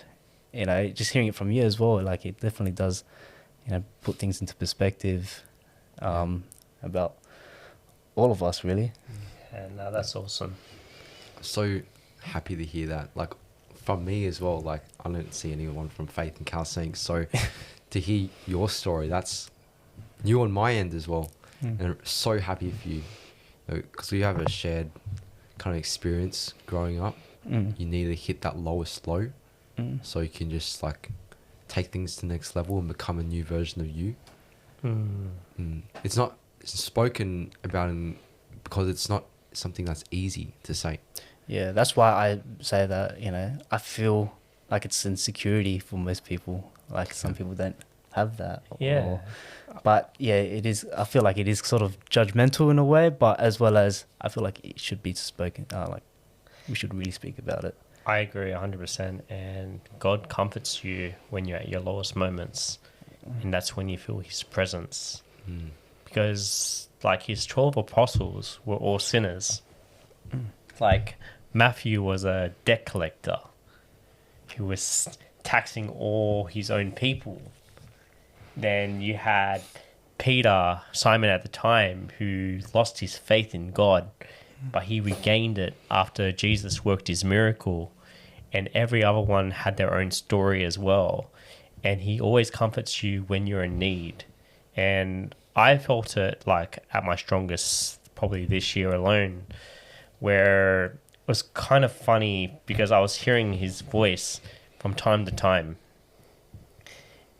just hearing it from you as well, like it definitely does, put things into perspective, about all of us, really. And that's awesome. So happy to hear that. Like, from me as well. Like, I don't see anyone from Faith and Calisthenics. So to hear your story, that's new on my end as well. And I'm so happy for you. Because we have a shared kind of experience growing up. You need to hit that lowest low so you can just like take things to the next level and become a new version of you. It's not spoken about because it's not something that's easy to say. Yeah, that's why I say that, you know, I feel like it's insecurity for most people. Like some people don't have that. Yeah. But yeah, it is. I feel like it is sort of judgmental in a way, but as well as I feel like it should be spoken. Like we should really speak about it. I agree 100%. And God comforts you when you're at your lowest moments. And that's when you feel his presence. Because like his 12 apostles were all sinners. Like Matthew was a debt collector. He was taxing all his own people. Then you had Peter, Simon at the time, who lost his faith in God, but he regained it after Jesus worked his miracle. And every other one had their own story as well. And he always comforts you when you're in need. And I felt it like at my strongest probably this year alone, where it was kind of funny because I was hearing his voice from time to time.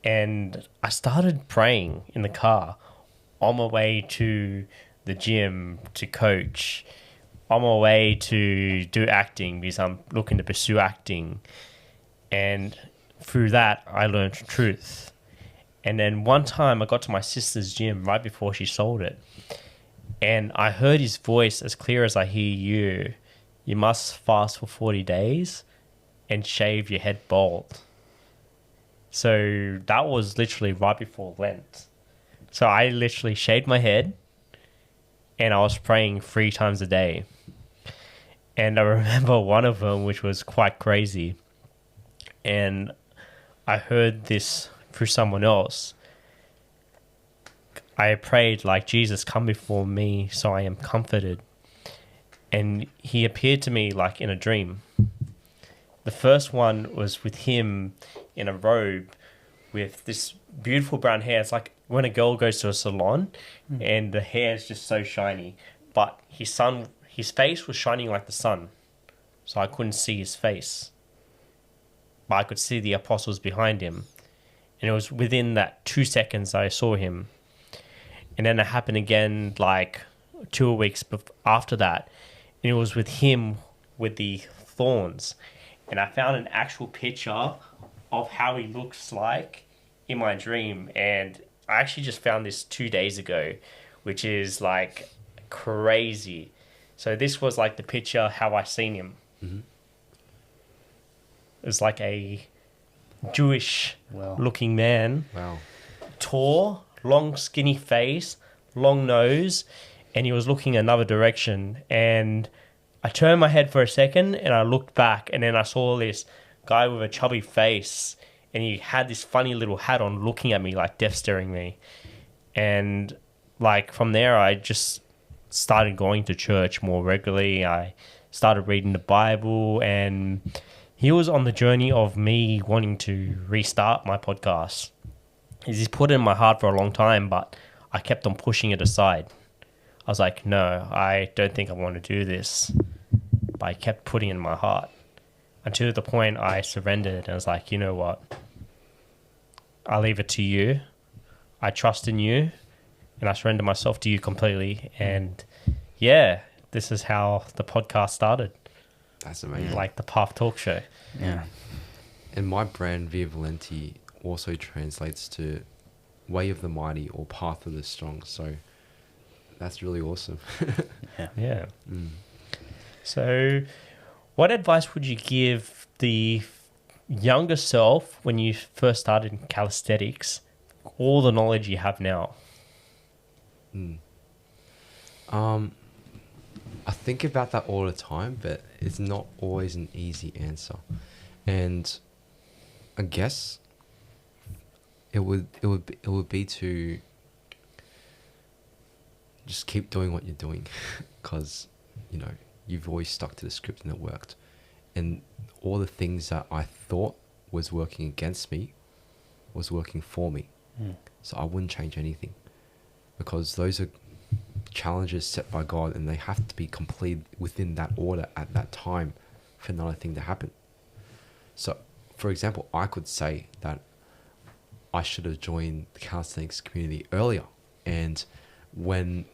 And I started praying in the car on my way to the gym to coach, on my way to do acting because I'm looking to pursue acting. And through that, I learned truth. And then one time I got to my sister's gym right before she sold it. And I heard his voice as clear as I hear you. You must fast for 40 days and shave your head bald. So that was literally right before Lent. So I literally shaved my head and I was praying 3 times a day. And I remember one of them, which was quite crazy. And I heard this through someone else. I prayed like, Jesus, come before me so I am comforted. And he appeared to me like in a dream. The first one was with him in a robe with this beautiful brown hair. It's like when a girl goes to a salon and the hair is just so shiny. But his face was shining like the sun. So I couldn't see his face. But I could see the apostles behind him. And it was within that 2 seconds I saw him. And then it happened again like 2 weeks after that. And it was with him with the thorns. And I found an actual picture of how he looks like in my dream. And I actually just found this 2 days ago, which is like crazy. So this was like the picture how I seen him. It was like a Jewish looking man. Wow. Tall, long skinny face, long nose, and he was looking another direction. And I turned my head for a second and I looked back and then I saw this guy with a chubby face and he had this funny little hat on looking at me like death staring me. And like from there I just started going to church more regularly. I started reading the Bible and he was on the journey of me wanting to restart my podcast. He's put it in my heart for a long time, but I kept on pushing it aside. I was like, no, I don't think I want to do this. But I kept putting it in my heart until the point I surrendered and I was like, you know what? I'll leave it to you. I trust in you and I surrender myself to you completely. And yeah, this is how the podcast started. That's amazing. Like the Path Talk Show. Yeah. And my brand, Via Valenti, also translates to Way of the Mighty or Path of the Strong. So that's really awesome. Yeah. So what advice would you give the younger self when you first started in calisthenics, all the knowledge you have now? I think about that all the time, but it's not always an easy answer. And I guess it would be to just keep doing what you're doing because, you know, you've always stuck to the script and it worked. And all the things that I thought was working against me was working for me. So I wouldn't change anything, because those are challenges set by God, and they have to be completed within that order at that time for another thing to happen. So, for example, I could say that I should have joined the calisthenics community earlier. And when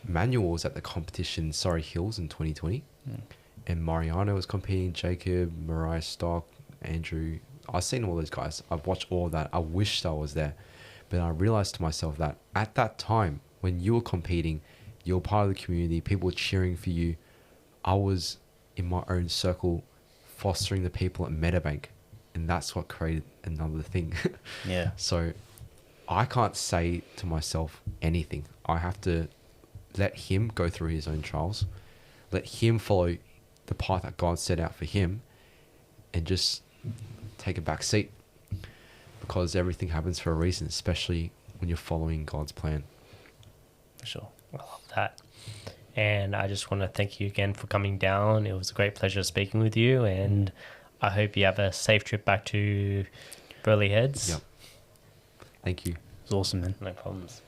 Emmanuel was at the competition Surrey Hills in 2020, and Mariano was competing, Jacob, Mariah Stock, Andrew, I've seen all those guys. I've watched all that. I wished I was there. But I realized to myself that at that time, when you were competing, you were part of the community, people were cheering for you. I was in my own circle, fostering the people at Meadowbank. And that's what created another thing. Yeah. So I can't say to myself anything. I have to let him go through his own trials, let him follow the path that God set out for him, and just take a back seat, because everything happens for a reason, especially when you're following God's plan. For sure. I love that. And I just want to thank you again for coming down. It was a great pleasure speaking with you, and I hope you have a safe trip back to Burley Heads. Yep. Thank you. It was awesome, man. No problems.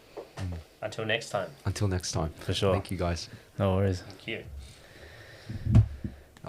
Until next time. Until next time. For sure. Thank you, guys. No worries. Thank you.